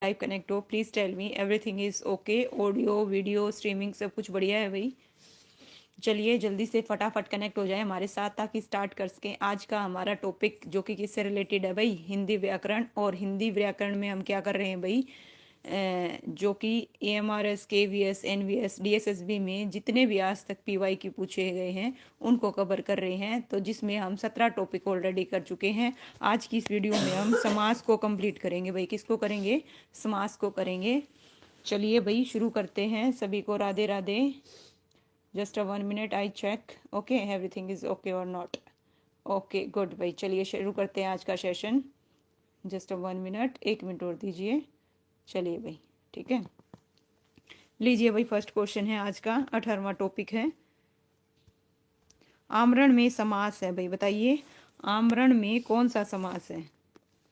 Live connect हो, please tell me everything is okay. Audio video streaming सब कुछ बढ़िया है भाई। चलिए जल्दी से फटाफट कनेक्ट हो जाए हमारे साथ ताकि स्टार्ट कर सकें आज का हमारा टॉपिक, जो कि किससे रिलेटेड है भाई, हिंदी व्याकरण। और हिंदी व्याकरण में हम क्या कर रहे हैं भाई, जो कि AMRS KVS NVS DSSB में जितने भी आज तक PY की पूछे गए हैं उनको कवर कर रहे हैं। तो जिसमें हम 17 टॉपिक ऑलरेडी कर चुके हैं। आज की इस वीडियो में हम समास को कंप्लीट करेंगे भाई। किसको करेंगे? समास को करेंगे। चलिए भाई शुरू करते हैं। सभी को Radhe Radhe. Just a 1 minute I check okay everything is okay और नॉट ओके गुड भाई। चलिए शुरू करते हैं आज का session. Just a 1 minute, 1 minute और दीजिए। चलिए भाई ठीक है, लीजिए भाई। फर्स्ट क्वेश्चन है आज का, 18वां टॉपिक है। आमरण में समास है भाई, बताइए आमरण में कौन सा समास है।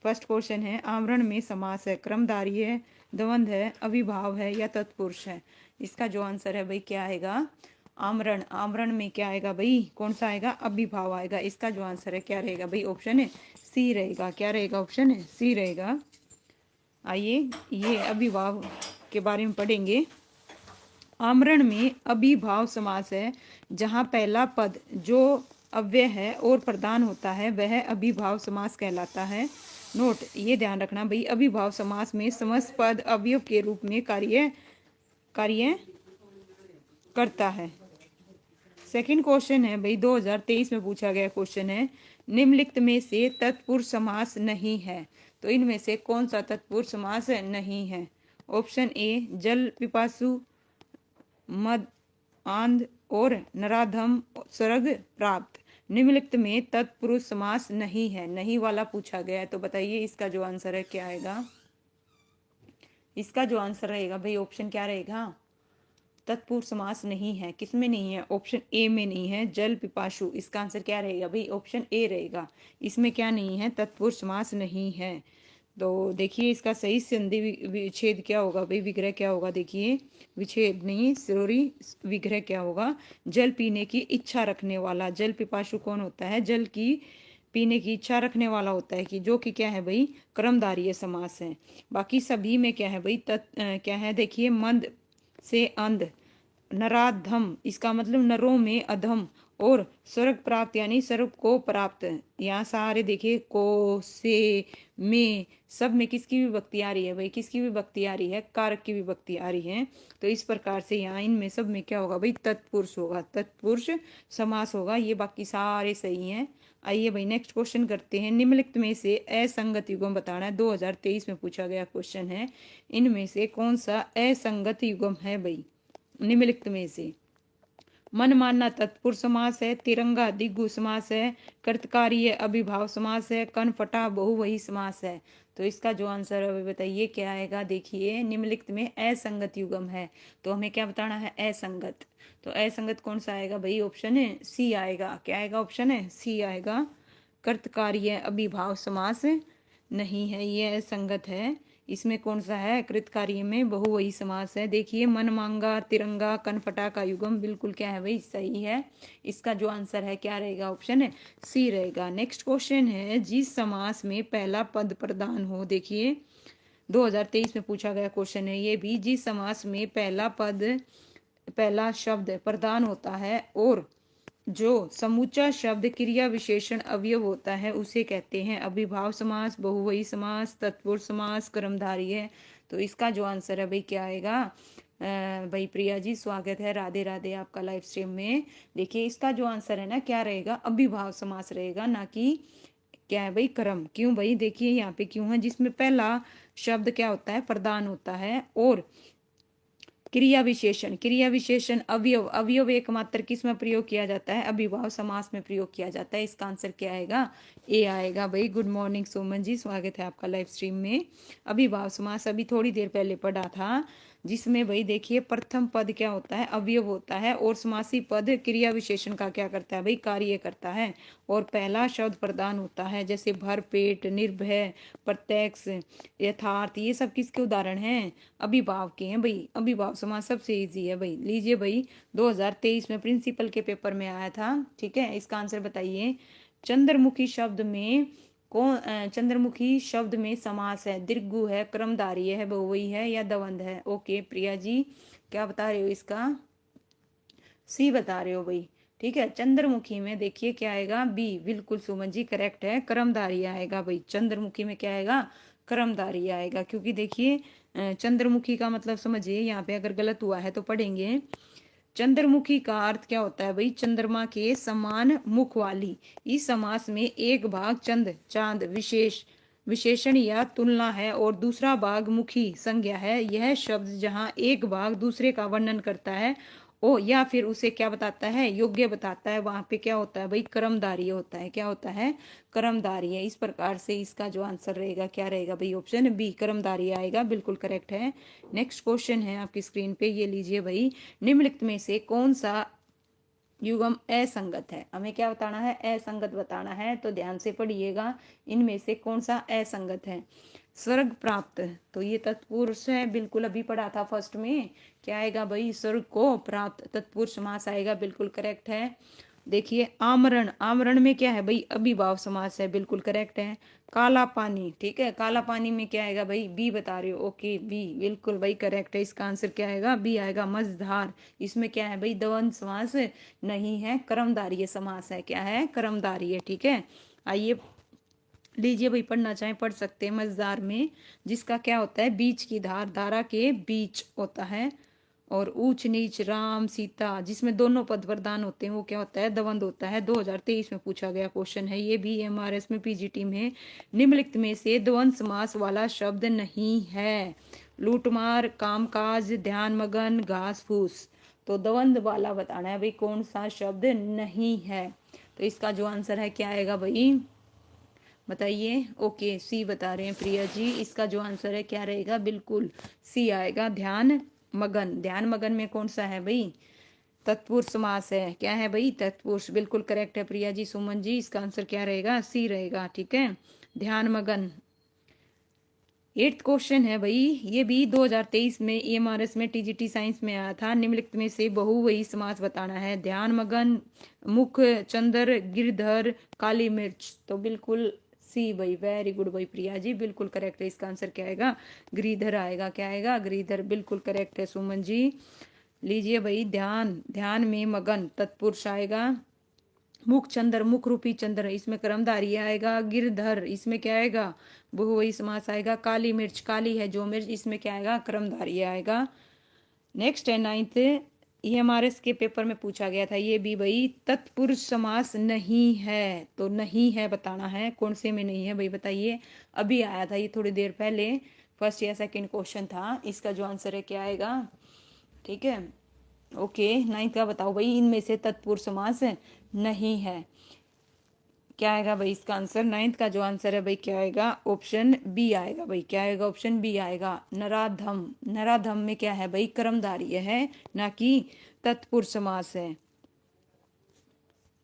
फर्स्ट क्वेश्चन है, आमरण में समास है, क्रमधारी है, द्वंद है, अविभाव है या तत्पुरुष है। इसका जो आंसर है भाई क्या आएगा? आमरण। आमरण में क्या आएगा भाई? कौन सा आएगा? अभिभाव आएगा। इसका जो आंसर है क्या रहेगा भाई? ऑप्शन है सी रहेगा। क्या रहेगा? ऑप्शन है सी रहेगा। आइए ये अभिभाव के बारे में पढ़ेंगे। आमरण में अभिभाव समास है जहाँ पहला पद जो अव्यय है और प्रधान होता है वह अभिभाव समास कहलाता है। नोट ये ध्यान रखना भाई, अभिभाव समास में समस्त पद अवयव के रूप में कार्य करता है। सेकंड क्वेश्चन है भाई, 2023 में पूछा गया क्वेश्चन है, निम्नलिखित में से तत्पुरुष समास नहीं है। तो इनमें से कौन सा तत्पुरुष समास नहीं है? ऑप्शन ए जल पिपासु, मद आंध और नराधम स्वर्ग प्राप्त। निम्नलिखित में तत्पुरुष समास नहीं है। नहीं वाला पूछा गया है। तो बताइए इसका जो आंसर है क्या आएगा? इसका जो आंसर रहेगा भाई ऑप्शन क्या रहेगा? तत्पुरुष समास नहीं है। किसमें नहीं है? ऑप्शन ए में नहीं है, जल पिपासु। इसका आंसर क्या रहेगा भाई? ऑप्शन ए रहेगा। इसमें क्या नहीं है? तत्पुरुष समास नहीं है। तो देखिए इसका सही संधि विच्छेद क्या होगा भाई? विग्रह क्या होगा? देखिए विच्छेद नहीं सॉरी, विग्रह क्या होगा? जल पीने की इच्छा रखने वाला। जल पिपासु कौन होता है? जल की पीने की इच्छा रखने वाला होता है, कि जो कि क्या है भाई? कर्मधारय समास है। बाकी सभी में क्या है भाई? क्या है देखिए, मंद से अंध, नराधम इसका मतलब नरों में अधम, और स्वर्ग प्राप्त यानी स्वर्ग को प्राप्त। यहाँ सारे देखिए को से में सब में किसकी विभक्ति आ रही है भाई? किसकी विभक्ति आ रही है? कारक की विभक्ति आ रही है। तो इस प्रकार से यहाँ इनमें सब में क्या होगा भाई? तत्पुरुष होगा, तत्पुरुष समास होगा। ये बाकी सारे सही हैं। आइए भाई नेक्स्ट क्वेश्चन करते हैं। निम्नलिखित में से असंगत युग्म बताना है। 2023 में पूछा गया क्वेश्चन है, इनमें से कौन सा असंगत युग्म है भाई? निम्नलिखित में से मनमाना तत्पुरुष समास है, तिरंगा दिग्गु समास है, कर्तकार्य अभिभाव समास है, कनफटा बहुवही समास है। तो इसका जो आंसर है बताइए क्या आएगा? देखिए निम्नलिखित में असंगत युग्म है, तो हमें क्या बताना है? असंगत। तो असंगत कौन सा आएगा भाई? ऑप्शन है सी आएगा। क्या आएगा? ऑप्शन है सी आएगा। कर्तकार्य अभिभाव समास नहीं है, ये असंगत है। इसमें कौन सा है? कृतकार्य में बहुवही समास है। देखिए मन मांगा, तिरंगा, कनफटा का युग्म बिल्कुल क्या है भाई? सही है। इसका जो आंसर है क्या रहेगा? ऑप्शन है सी रहेगा। नेक्स्ट क्वेश्चन है, जिस समास में पहला पद प्रधान हो। देखिए 2023 में पूछा गया क्वेश्चन है ये भी, जिस समास में पहला शब्द प्रधान होता है और जो समूचा शब्द क्रिया विशेषण अवयव होता है उसे कहते हैं अभिभाव समास, बहुवही समास, तत्पुरुष समास, कर्मधारय है। तो इसका जो आंसर है भाई क्या आएगा? भाई प्रिया जी स्वागत है, राधे राधे आपका लाइव स्ट्रीम में। देखिए इसका जो आंसर है ना क्या रहेगा? अभिभाव समास रहेगा, ना कि क्या है भाई? कर्म। क्यों भाई? देखिए यहाँ पे क्यों है, जिसमें पहला शब्द क्या होता है? प्रधान होता है, और क्रिया विशेषण अवयव, अवयव एकमात्र किस में प्रयोग किया जाता है? अभिभाव समास में प्रयोग किया जाता है। इसका आंसर क्या आएगा? ए आएगा भाई। गुड मॉर्निंग सोमन जी, स्वागत है आपका लाइव स्ट्रीम में। अभिभाव समास अभी थोड़ी देर पहले पढ़ा था, जिसमें भाई देखिए प्रथम पद क्या होता है? अवयव होता है, और समासी पद क्रिया विशेषण का क्या करता है भाई? कार्य करता है। और पहला शब्द प्रधान होता है, जैसे भरपेट, निर्भय, प्रत्यक्ष, यथार्थ, ये सब किसके उदाहरण हैं? अभिभाव के हैं भाई। अभिभाव समास सबसे इजी है भाई। लीजिए भाई 2023 में प्रिंसिपल के पेपर में आया था, ठीक है। इसका आंसर बताइए। चंद्रमुखी शब्द में चंद्रमुखी शब्द में समास है, दीर्घु है, क्रमधारीय है, बहुवचन है या दवंद है? ओके प्रिया जी, क्या बता रहे हो इसका? सी बता रहे हो भाई। ठीक है, चंद्रमुखी में देखिए क्या आएगा? बी। बिल्कुल सुमन जी करेक्ट है, क्रमधारी आएगा भाई। चंद्रमुखी में क्या आएगा? क्रमधारी आएगा, क्योंकि देखिए चंद्रमुखी का मतलब समझिए, यहाँ पे अगर गलत हुआ है तो पढ़ेंगे। चंद्रमुखी का अर्थ क्या होता है भाई? चंद्रमा के समान मुख वाली। इस समास में एक भाग चंद चांद विशेषण या तुलना है और दूसरा भाग मुखी संज्ञा है। यह शब्द जहां एक भाग दूसरे का वर्णन करता है ओ या फिर उसे क्या बताता है? योग्य बताता है, वहां पे क्या होता है भाई? कर्मधारय होता है। क्या होता है? कर्मधारय। इस प्रकार से इसका जो आंसर रहेगा क्या रहेगा भाई? ऑप्शन बी कर्मधारय आएगा, बिल्कुल करेक्ट है। नेक्स्ट क्वेश्चन है आपकी स्क्रीन पे, ये लीजिए भाई। निम्नलिखित में से कौन सा युग्म असंगत है? हमें क्या बताना है? असंगत बताना है, तो ध्यान से पढ़िएगा। इनमें से कौन सा असंगत है? स्वर्ग प्राप्त, तो ये तत्पुरुष है, बिल्कुल अभी पढ़ा था फर्स्ट में। क्या आएगा भाई? स्वर्ग को प्राप्त तत्पुरुष समास आएगा, बिल्कुल करेक्ट है। देखिए आमरण, आमरण में क्या है भाई? अभिभाव समास है, बिल्कुल करेक्ट है। काला पानी, ठीक है, काला पानी में क्या आएगा भाई? बी बता रहे हो, ओके बी, बिल्कुल भाई करेक्ट है। इसका आंसर क्या आएगा? बी आएगा। मझधार, इसमें क्या है भाई? द्वंद्व समास नहीं है, कर्मधारय समास है। क्या है? कर्मधारय। ठीक है, आइए लीजिए भाई, पढ़ना चाहे पढ़ सकते हैं। मझधार में जिसका क्या होता है? बीच की धार, धारा के बीच होता है। और ऊंच नीच, राम सीता, जिसमें दोनों पद वरदान होते हैं, वो क्या होता है? दवंद होता है। 2023 में पूछा गया क्वेश्चन है ये भी, एमआरएस में पीजीटी में। निम्नलिखित में से द्वंद समास वाला शब्द नहीं है? लूटमार, कामकाज, ध्यान मगन, घास फूस। तो द्वंद वाला बताना है भाई, कौन सा शब्द नहीं है? तो इसका जो आंसर है क्या आएगा भाई? बताइए। ओके सी बता रहे हैं प्रिया जी, इसका जो आंसर है क्या रहेगा? बिल्कुल सी आएगा, ध्यान मगन। ध्यान मगन में कौन सा है भाई? तत्पुरुष समास है। क्या है भाई? तत्पुरुष, बिल्कुल करेक्ट है प्रिया जी। सुमन जी, इसका आंसर क्या रहेगा? सी रहेगा। ठीक है, ध्यान मगन। 8th क्वेश्चन है भाई, ये भी 2023 में एमआरएस में टीजीटी साइंस में आया था। निम्नलिखित में से बहुवचन समास बताना है। ध्यान मगन, मुख चंद्र, गिरधर, काली मिर्च। तो बिल्कुल सी भाई, वेरी गुड भाई प्रिया जी, बिल्कुल करेक्ट है। इसका आंसर क्या आएगा? गिरिधर आएगा। क्या आएगा? गिरिधर, बिल्कुल करेक्ट है सुमन जी। लीजिए भाई, ध्यान, ध्यान में मगन तत्पुरुष आएगा। मुख चंद्र, मुख रूपी चंद्र, इसमें कर्मधारय आएगा। गिरधर, इसमें क्या आएगा? बहुवचन समास आएगा। काली मिर्च, काली है जो मिर्च, इसमें क्या आएगा? कर्मधारय आएगा। नेक्स्ट है 9th, ये हमारे इसके पेपर में पूछा गया था ये भी भाई। तत्पुरुष समास नहीं है, तो नहीं है बताना है। कौन से में नहीं है भाई? बताइए, अभी आया था ये थोड़ी देर पहले, फर्स्ट या सेकंड क्वेश्चन था। इसका जो आंसर है क्या आएगा? ठीक है, ओके 9th का बताओ भाई, इनमें से तत्पुरुष समास नहीं है। क्या आएगा भाई इसका आंसर? 9th का जो आंसर है भाई क्या आएगा? ऑप्शन बी आएगा भाई। क्या आएगा? ऑप्शन बी आएगा, नराधम। नराधम में क्या है भाई? कर्मधारय है, ना कि तत्पुरुष समास है।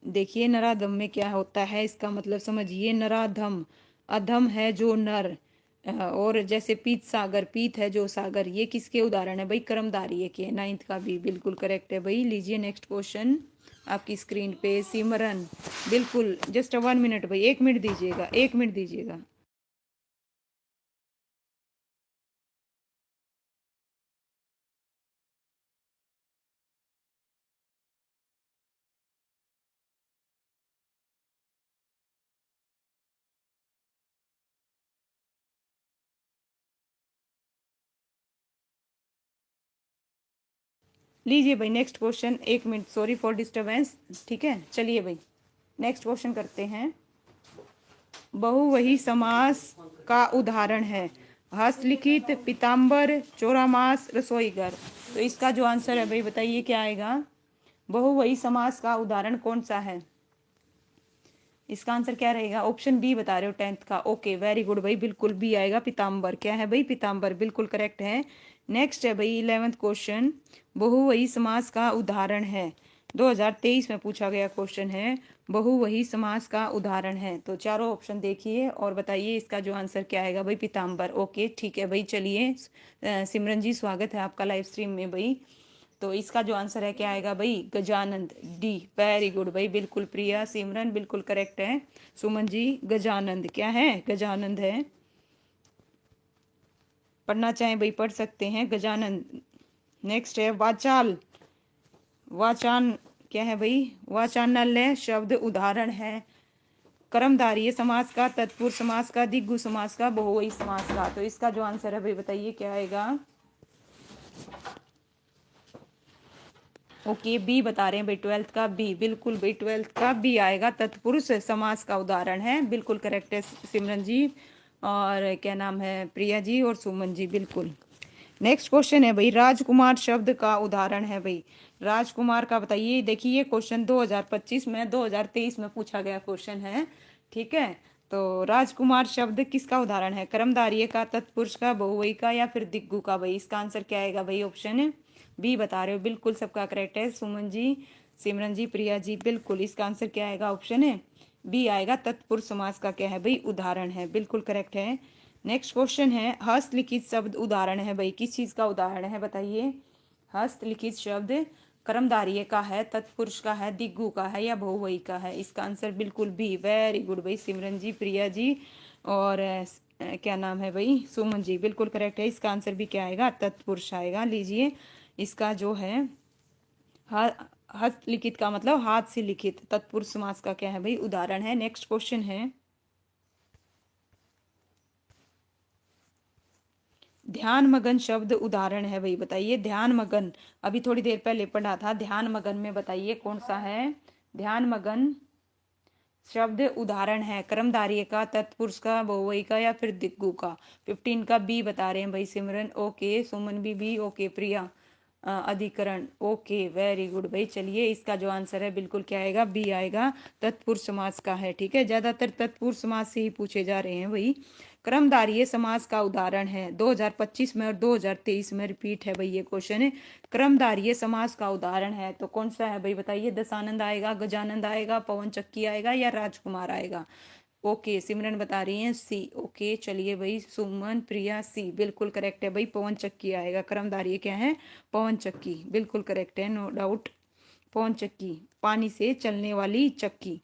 देखिए नराधम में क्या होता है, इसका मतलब समझिए। नराधम, अधम है जो नर, और जैसे पीत सागर, पीत है जो सागर, ये किसके उदाहरण है भाई? कर्मधारय के। 9th का भी बिल्कुल करेक्ट है भाई। लीजिए नेक्स्ट क्वेश्चन आपकी स्क्रीन पे। सिमरन, बिल्कुल जस्ट 1 मिनट भाई, 1 मिनट दीजिएगा, 1 मिनट दीजिएगा। लीजिए भाई next question, 1 minute, sorry for disturbance. ठीक है, चलिए भाई नेक्स्ट क्वेश्चन करते हैं। बहुवचन समास का उदाहरण है? हस्तलिखित, पीताम्बर, चौरामास, रसोईघर। तो इसका जो आंसर है भाई बताइए क्या आएगा? बहुवचन समास का उदाहरण कौन सा है? इसका आंसर क्या रहेगा? ऑप्शन बी बता रहे हो 10th का। ओके वेरी गुड भाई, बिल्कुल बी आएगा, पीताम्बर। क्या है भाई? पीताम्बर, बिल्कुल करेक्ट है। नेक्स्ट है भाई 11th क्वेश्चन, बहुवचन समास का उदाहरण है। 2023 में पूछा गया क्वेश्चन है, बहुवचन समास का उदाहरण है। तो चारों ऑप्शन देखिए और बताइए इसका जो आंसर क्या आएगा भाई? पीताम्बर। ओके ठीक है भाई, चलिए सिमरन जी स्वागत है आपका लाइव स्ट्रीम में भाई। तो इसका जो आंसर है क्या आएगा भाई, गजानंद, डी। वेरी गुड भाई, बिल्कुल प्रिया, सिमरन बिल्कुल करेक्ट है। सुमन जी गजानंद क्या है, गजानंद है। पढ़ना चाहें भाई पढ़ सकते हैं, गजानंद। नेक्स्ट है वाचाल, वाचान क्या है भाई, वाचानल्य शब्द उदाहरण है कर्मधारय समास का, तत्पुरुष समास का, दिग्गु समास का, बहुवचन समास का। तो इसका जो आंसर है भाई बताइए क्या आएगा। ओके बी बता रहे हैं भाई, 12th का बी, बिल्कुल भाई 12th का बी आएगा, तत्पुरुष समास का उदाहरण है, बिल्कुल करेक्ट है सिमरन जी, और क्या नाम है, प्रिया जी और सुमन जी, बिल्कुल। नेक्स्ट क्वेश्चन है भाई, राजकुमार शब्द का उदाहरण है भाई, राजकुमार का बताइए। देखिए ये क्वेश्चन 2025 में 2023 में पूछा गया क्वेश्चन है, ठीक है। तो राजकुमार शब्द किसका उदाहरण है, कर्मधारय का, तत्पुरुष का, बहुवचन का, या फिर दिग्गु का। भाई इसका आंसर क्या आएगा भाई, ऑप्शन बी बता रहे हो, बिल्कुल सबका करेक्ट है, सुमन जी, सिमरन जी, प्रिया जी, बिल्कुल इसका आंसर क्या आएगा, ऑप्शन है बी आएगा, तत्पुरुष समास का क्या है भाई, उदाहरण है, बिल्कुल करेक्ट है। नेक्स्ट क्वेश्चन है, हस्तलिखित शब्द उदाहरण है भाई, किस चीज का उदाहरण है बताइए। हस्तलिखित शब्द कर्मधारय का है, तत्पुरुष का है, दिग्गु का है, या बहुवचन का है। इसका आंसर बिल्कुल बी, वेरी गुड भाई सिमरन जी, प्रिया जी, और क्या नाम है भाई, सुमन जी, बिल्कुल करेक्ट है। इसका आंसर भी क्या आएगा, तत्पुरुष आएगा। लीजिए इसका जो है हस्तलिखित का मतलब हाथ से लिखित, तत्पुरुष समास का क्या है भाई, उदाहरण है। नेक्स्ट क्वेश्चन है, ध्यान मगन शब्द उदाहरण है भाई, बताइए ध्यान मगन, अभी थोड़ी देर पहले पढ़ा था, ध्यान मगन में बताइए कौन सा है। ध्यान मगन शब्द उदाहरण है कर्मधारय का, तत्पुरुष का, बहुवचन का, या फिर दिग्गु का। 15 का बी बता रहे हैं भाई सिमरन, ओके, सुमन भी ओके, प्रिया अधिकरण, ओके, वेरी गुड भाई। चलिए इसका जो आंसर है बिल्कुल क्या आएगा, बी आएगा, तत्पुरुष समास का है, ठीक है। ज्यादातर तत्पुरुष समास से ही पूछे जा रहे हैं भाई। कर्मधारय समास का उदाहरण है, 2025 में और 2023 में रिपीट है भाई ये क्वेश्चन है। कर्मधारय समास का उदाहरण है तो कौन सा है भाई बताइए, दशानंद आएगा, गजानंद आएगा, पवन चक्की आएगा, या राजकुमार आएगा। ओके सिमरन बता रही हैं सी, ओके चलिए भाई, सुमन, प्रिया सी, बिल्कुल करेक्ट है भाई, पवन चक्की आएगा। कर्मधारय क्या है, पवन चक्की, बिल्कुल करेक्ट है, नो डाउट, पवन चक्की, पानी से चलने वाली चक्की।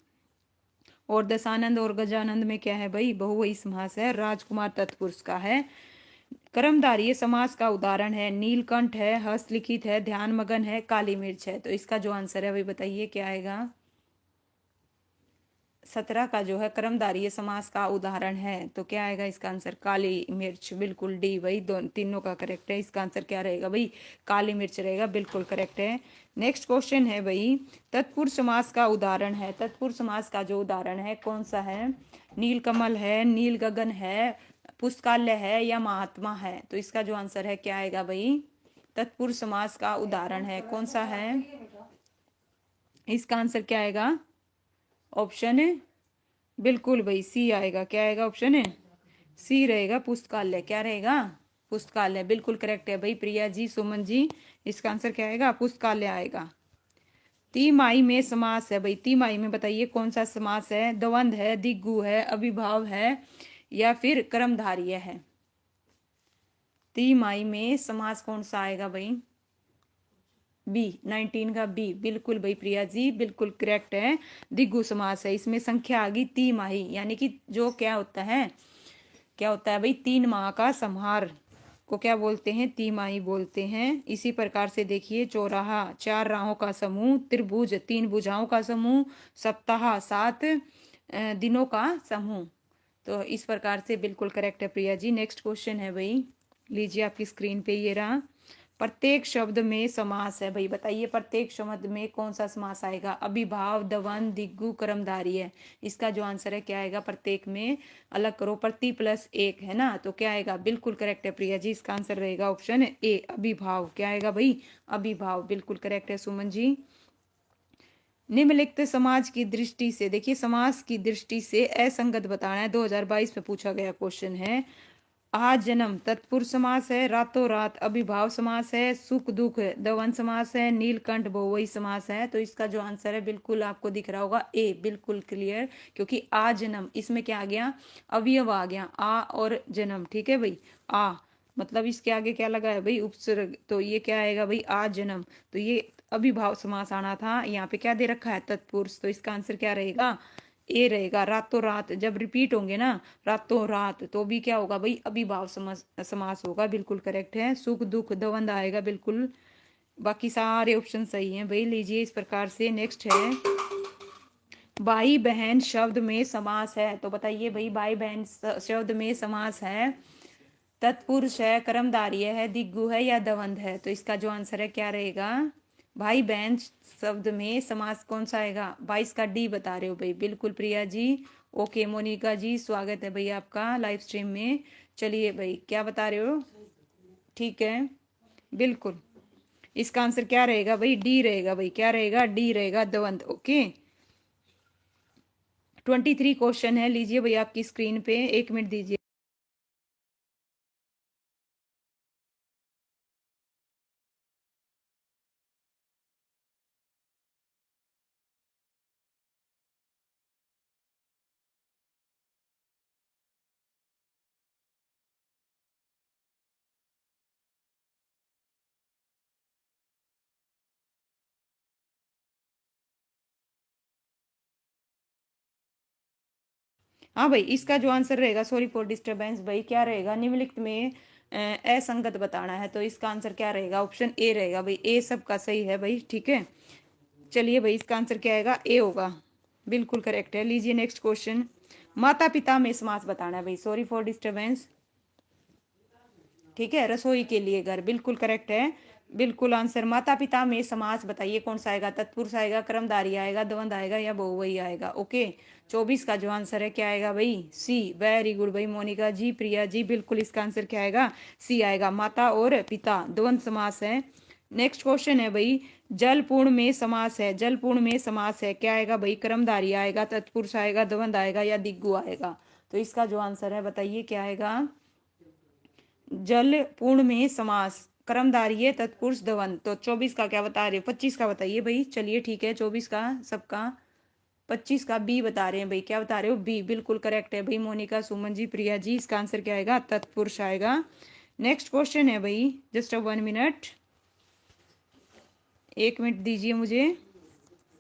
और दशानंद और गजानंद में क्या है भाई, बहुवचन समास है, राजकुमार तत्पुरुष का है। कर्मधारय समास का उदाहरण है, नीलकंठ है, हस्तलिखित है, ध्यान मगन है, काली मिर्च है। तो इसका जो आंसर है भाई बताइए क्या आएगा। 17 का जो है कर्मधारय समास का उदाहरण है तो क्या आएगा इसका आंसर, काली मिर्च, बिल्कुल डी भाई, दोनों तीनों का करेक्ट है। इसका आंसर क्या रहेगा भाई, काली मिर्च रहेगा, बिल्कुल करेक्ट है। नेक्स्ट क्वेश्चन है भाई, तत्पुरुष समास का उदाहरण है, तत्पुरुष समास का जो उदाहरण है कौन सा है, नीलकमल है, नील गगन है, पुस्तकालय है, या महात्मा है। तो इसका जो आंसर है क्या आएगा भाई, तत्पुरुष समास का उदाहरण है कौन सा है, इसका आंसर क्या आएगा, ऑप्शन है बिल्कुल भाई सी आएगा, क्या आएगा, ऑप्शन है सी रहेगा, पुस्तकालय, क्या रहेगा, पुस्तकालय, बिल्कुल करेक्ट है भाई, प्रिया जी, सुमन जी, इसका आंसर क्या आएगा, पुस्तकालय आएगा। तिमाही में समास है भाई, तिमाही में बताइए कौन सा समास है, द्वंद्व है, दिग्गु है, अभिभाव है, या फिर कर्मधारय है। तिमाही में समास कौन सा आएगा भाई, बी, 19 का बी, बिल्कुल भाई प्रिया जी, बिल्कुल करेक्ट है, दिग्गु समास है। इसमें संख्या आ गई तिमाही, यानी कि जो क्या होता है, क्या होता है भाई, 3 माह का संहार को क्या बोलते हैं, तिमाही बोलते हैं। इसी प्रकार से देखिए, चौराहा 4 राहों का समूह, त्रिभुज 3 भुजाओं का समूह, सप्ताह 7 दिनों का समूह। तो इस प्रकार से बिल्कुल करेक्ट है प्रिया जी। नेक्स्ट क्वेश्चन है भाई, लीजिए आपकी स्क्रीन पे ये रहा, प्रत्येक शब्द में समास है भाई, बताइए प्रत्येक शब्द में कौन सा समास आएगा, अभिभाव, द्वंद्व, दिग्गु, कर्मधारय। इसका जो आंसर है क्या आएगा, प्रत्येक में अलग करो, प्रति प्लस एक है ना, तो क्या आएगा, बिल्कुल करेक्ट है प्रिया जी, इसका आंसर रहेगा ऑप्शन ए, अभिभाव, क्या आएगा भाई, अभिभाव, बिल्कुल करेक्ट है सुमन जी। निम्नलिखित समाज की दृष्टि से, देखिए समाज की दृष्टि से असंगत बताना है, 2022 में पूछा गया क्वेश्चन है। आज जन्म तत्पुरुष समास है, रातों रात अभिभाव समास है, सुख दुख द्वंद्व समास है, नीलकंठ बहुवचन समास है। तो इसका जो आंसर है बिल्कुल आपको दिख रहा होगा ए, बिल्कुल क्लियर, क्योंकि आ जन्म, इसमें क्या आ गया, अवयव आ गया, आ और जन्म, ठीक है भाई, आ मतलब इसके आगे क्या लगा है भाई, उपसर्ग, तो ये क्या आएगा भाई, आज जन्म, तो ये अभिभाव समास आना था। यहाँ पे क्या दे रखा है, तत्पुरुष, तो इसका आंसर क्या रहेगा, ए रहेगा। रातों रात जब रिपीट होंगे ना, रातों रात, तो भी क्या होगा भाई, अभिभाव समास होगा, बिल्कुल करेक्ट है। सुख दुख द्वंद आएगा, बिल्कुल। बाकी सारे ऑप्शन सही हैं भाई। लीजिए इस प्रकार से। नेक्स्ट है, भाई बहन शब्द में समास है, तो बताइए भाई, भाई बहन शब्द में समास है, तत्पुरुष है, कर्मधारय है, दिग्गु है या दवंद है, तो इसका जो आंसर है क्या रहेगा, भाई बहन शब्द में समास कौन सा आएगा, 22 का डी बता रहे हो भाई, बिल्कुल प्रिया जी। ओके मोनिका जी, स्वागत है भाई आपका लाइव स्ट्रीम में। चलिए भाई, क्या बता रहे हो, ठीक है, बिल्कुल। इसका आंसर क्या रहेगा भाई, डी रहेगा भाई, क्या रहेगा, डी रहेगा, दवंद। ओके, 23 क्वेश्चन है। लीजिए भाई आपकी स्क्रीन पे, 1 मिनट दीजिए। हाँ भाई, इसका जो आंसर रहेगा, सॉरी फॉर डिस्टरबेंस भाई, क्या रहेगा, निम्नलिखित में असंगत बताना है, तो इसका आंसर क्या रहेगा, ऑप्शन ए रहेगा भाई, ए सबका सही है भाई, ठीक है। चलिए भाई, इसका आंसर क्या आएगा, ए होगा, बिल्कुल करेक्ट है। लीजिए नेक्स्ट क्वेश्चन, माता पिता में समास बताना है भाई, सॉरी फॉर डिस्टरबेंस, ठीक है। रसोई के लिए घर, बिल्कुल करेक्ट है, बिल्कुल आंसर। माता पिता में समास बताइए कौन सा आएगा, तत्पुरुष आएगा, कर्मधारय आएगा, द्वंद आएगा या बहुवचन आएगा। ओके, 24 का जो आंसर है क्या आएगा भाई, सी। वेरी गुड भाई मोनिका जी, प्रिया जी, बिल्कुल इसका आंसर क्या आएगा, सी आएगा। माता और पिता द्वंद समास है। नेक्स्ट क्वेश्चन है भाई, जल पूर्ण में समास है, जल पूर्ण में समास है, क्या आएगा भाई, कर्मधारय आएगा, तत्पुरुष आएगा, द्वंद आएगा या दिग्गु आएगा, तो इसका जो आंसर है बताइए क्या आएगा, जल पूर्ण में समास, कर्मधारय, तत्पुरुष, द्वंद। तो 24 का क्या बता रहे हो, 25 का बताइए भाई। चलिए ठीक है, 24 का सबका, 25 का बी बता रहे हैं भाई, क्या बता रहे हो, बी, बिल्कुल करेक्ट है भाई मोनिका, सुमन जी, प्रिया जी, इसका आंसर क्या आएगा, तत्पुरुष आएगा। नेक्स्ट क्वेश्चन है भाई, जस्ट 1 मिनट, 1 मिनट दीजिए मुझे,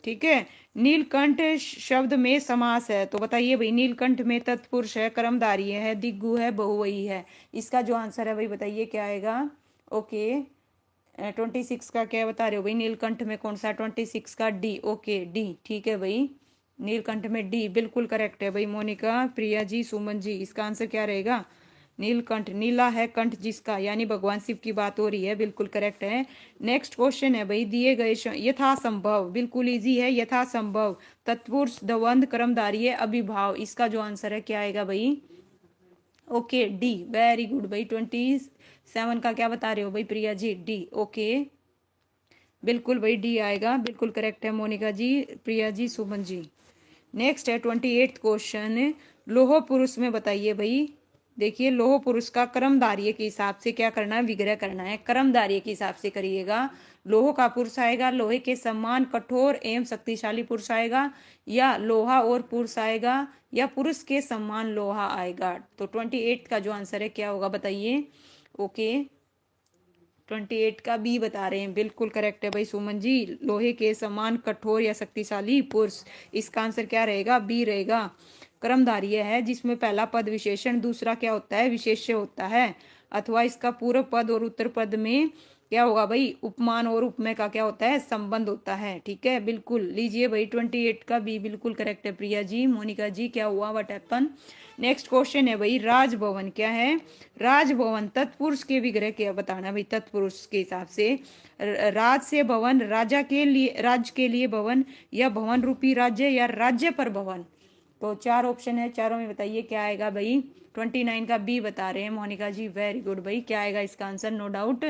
ठीक है। नीलकंठ शब्द में समास है, तो बताइए भाई, नीलकंठ में तत्पुरुष है, कर्मधारय है, दिग्गु है, बहुवचन है, इसका जो आंसर है भाई बताइए क्या आएगा। ओके, 26 का क्या बता रहे हो भाई, नीलकंठ में कौन सा, 26 का डी। ओके, डी, ठीक है भाई, नीलकंठ में डी, बिल्कुल करेक्ट है भाई मोनिका, प्रिया जी, सुमन जी, इसका आंसर क्या रहेगा, नीलकंठ, नीला है कंठ जिसका, यानी भगवान शिव की बात हो रही है, बिल्कुल करेक्ट है। नेक्स्ट क्वेश्चन है भाई, दिए गए यथासंभव, बिल्कुल इजी है, यथासंभव, तत्पुरुष, द्वंद, कर्मधारय, अभिभाव, इसका जो आंसर है क्या आएगा भाई। ओके, डी, वेरी गुड भाई। 27 का क्या बता रहे हो भाई, प्रिया जी, डी। ओके, बिल्कुल भाई, डी आएगा, बिल्कुल करेक्ट है मोनिका जी, प्रिया जी, सुमन जी। नेक्स्ट है 28 क्वेश्चन, लोह पुरुष में बताइए भाई। देखिए, लोह पुरुष का कर्मधारय के हिसाब से क्या करना है, विग्रह करना है, कर्मधारय के हिसाब से करिएगा। लोह का पुरुष आएगा, लोहे के समान कठोर एवं शक्तिशाली पुरुष आएगा, या लोहा और पुरुष आएगा, या पुरुष के समान लोहा आएगा, तो 28 का जो आंसर है क्या होगा बताइए। ओके, 28 का बी बता रहे हैं, बिल्कुल करेक्ट है भाई सुमन जी, लोहे के समान कठोर या शक्तिशाली पुरुष, इसका आंसर क्या रहेगा, बी रहेगा। कर्मधारय है जिसमें पहला पद विशेषण, दूसरा क्या होता है, विशेष्य होता है, अथवा इसका पूर्व पद और उत्तर पद में क्या होगा भाई, उपमान और उपमेय का क्या होता है, संबंध होता है, ठीक है, बिल्कुल। लीजिए भाई 28 का बी बिल्कुल करेक्ट है, प्रिया जी, मोनिका जी, क्या हुआ, व्हाट हैपन। नेक्स्ट क्वेश्चन है भाई, राजभवन क्या है, राजभवन, तत्पुरुष के विग्रह क्या बताना भाई, तत्पुरुष के हिसाब से। राज से भवन, राजा के लिए, राज्य के लिए भवन, या भवन रूपी राज्य, या राज्य पर भवन, तो 4 ऑप्शन है, चारों में बताइए क्या आएगा भाई। 29 का बी बता रहे हैं मोनिका जी, वेरी गुड भाई, क्या आएगा इसका आंसर, नो डाउट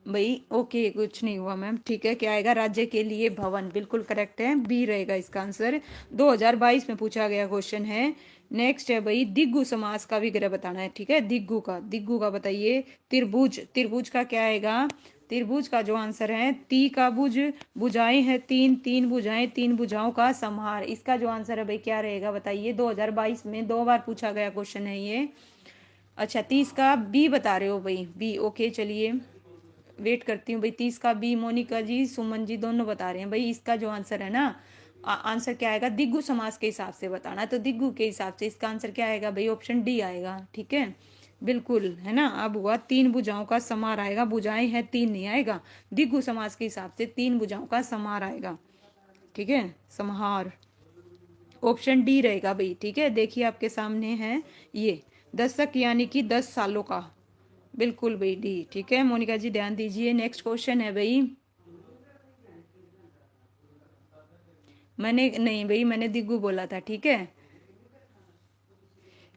भाई। ओके, कुछ नहीं हुआ मैम, ठीक है, क्या आएगा, राज्य के लिए भवन, बिल्कुल करेक्ट है, बी रहेगा इसका आंसर। 2022 में पूछा गया क्वेश्चन है। नेक्स्ट है भाई, दिग्गु समास का विग्रह बताना है, ठीक है, दिग्गु का बताइए। त्रिभुज, त्रिभुज का क्या आएगा, त्रिभुज का जो आंसर है, ती का भुज, भुजाएं हैं तीन, तीन भुजाएं, तीन भुजाओं का समाहार, इसका जो आंसर है भाई क्या रहेगा बताइए। 2022 में 2 बार पूछा गया क्वेश्चन है ये। अच्छा 30 का बी बता रहे हो भाई, बी, ओके चलिए वेट करती हूँ भाई। 30 का बी मोनिका जी सुमन जी दोनों बता रहे हैं भाई। इसका जो आंसर है ना, आंसर क्या आएगा, दिग्गु समास के हिसाब से बताना है, तो दिग्गु के हिसाब से इसका आंसर क्या आएगा भाई, ऑप्शन डी आएगा। ठीक है बिल्कुल, है ना। अब हुआ तीन भुजाओं का समार आएगा, भुजाएं है तीन नहीं आएगा, दिग्गु समास के हिसाब से तीन भुजाओं का समार आएगा। ठीक है समाहार, ऑप्शन डी रहेगा भाई। ठीक है देखिए आपके सामने है ये, दशक यानी कि 10 सालों का, बिल्कुल भाई डी। ठीक है मोनिका जी ध्यान दीजिए। नेक्स्ट क्वेश्चन है भाई, मैंने नहीं भाई, मैंने दिग्गु बोला था। ठीक है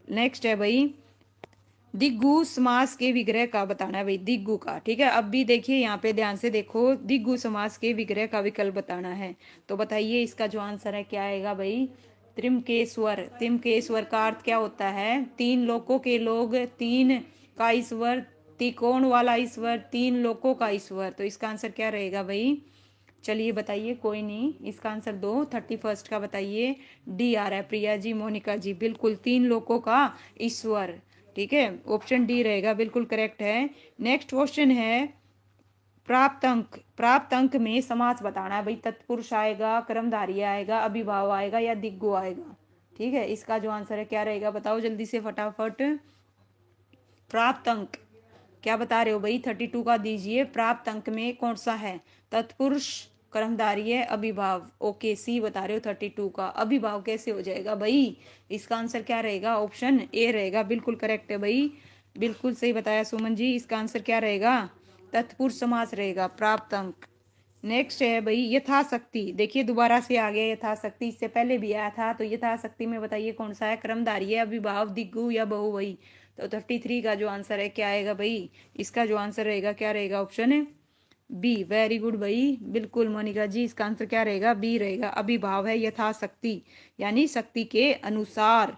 नेक्स्ट है भाई, दिग्गु समास के विग्रह का बताना है भाई, दिग्गु का। ठीक है अब भी देखिए यहाँ पे ध्यान से देखो, दिग्गु समास के विग्रह का विकल्प बताना है। तो बताइए इसका जो आंसर है क्या आएगा भाई, त्रिमकेश्वर। त्रिमकेश्वर का अर्थ क्या होता है, तीन लोकों के लोग, तीन का ईश्वर, त्रिकोण वाला ईश्वर, तीन लोकों का ईश्वर। तो इसका आंसर क्या रहेगा भाई, चलिए बताइए, कोई नहीं इसका आंसर दो, 31 का बताइए। डी आ रहा है प्रिया जी मोनिका जी, बिल्कुल तीन लोकों का ईश्वर। ठीक है ऑप्शन डी रहेगा, बिल्कुल करेक्ट है। नेक्स्ट क्वेश्चन है, प्राप्त अंक। प्राप्त अंक में समास बताना है भाई, तत्पुरुष आएगा, कर्मधारय आएगा, अभिभाव आएगा या दिग्गु आएगा। ठीक है इसका जो आंसर है क्या रहेगा, बताओ जल्दी से फटाफट। प्राप्त अंक क्या बता रहे हो भाई, 32 का दीजिए। प्राप्त अंक में कौन सा है, तत्पुरुष, कर्मधारय, अभिभाव। ओके सी बता रहे हो 32 का, अभिभाव कैसे हो जाएगा भाई, इसका आंसर क्या रहेगा, ऑप्शन ए रहेगा, बिल्कुल करेक्ट है भाई, बिल्कुल सही बताया सुमन जी। इसका आंसर क्या रहेगा, तत्पुरुष समास रहेगा प्राप्त अंक। नेक्स्ट है भाई यथाशक्ति, देखिए दोबारा से आ गया यथाशक्ति, इससे पहले भी आया था। तो यथाशक्ति में बताइए कौन सा है, कर्मधारय, अभिभाव, दिग्गु या बहुवही। तो 33 का जो आंसर है क्या आएगा भाई, इसका जो आंसर रहेगा क्या रहेगा, ऑप्शन है बी। वेरी गुड भाई, बिल्कुल मोनिका जी, इसका आंसर क्या रहेगा, बी रहेगा, अभिभाव है यथाशक्ति, यानी शक्ति के अनुसार।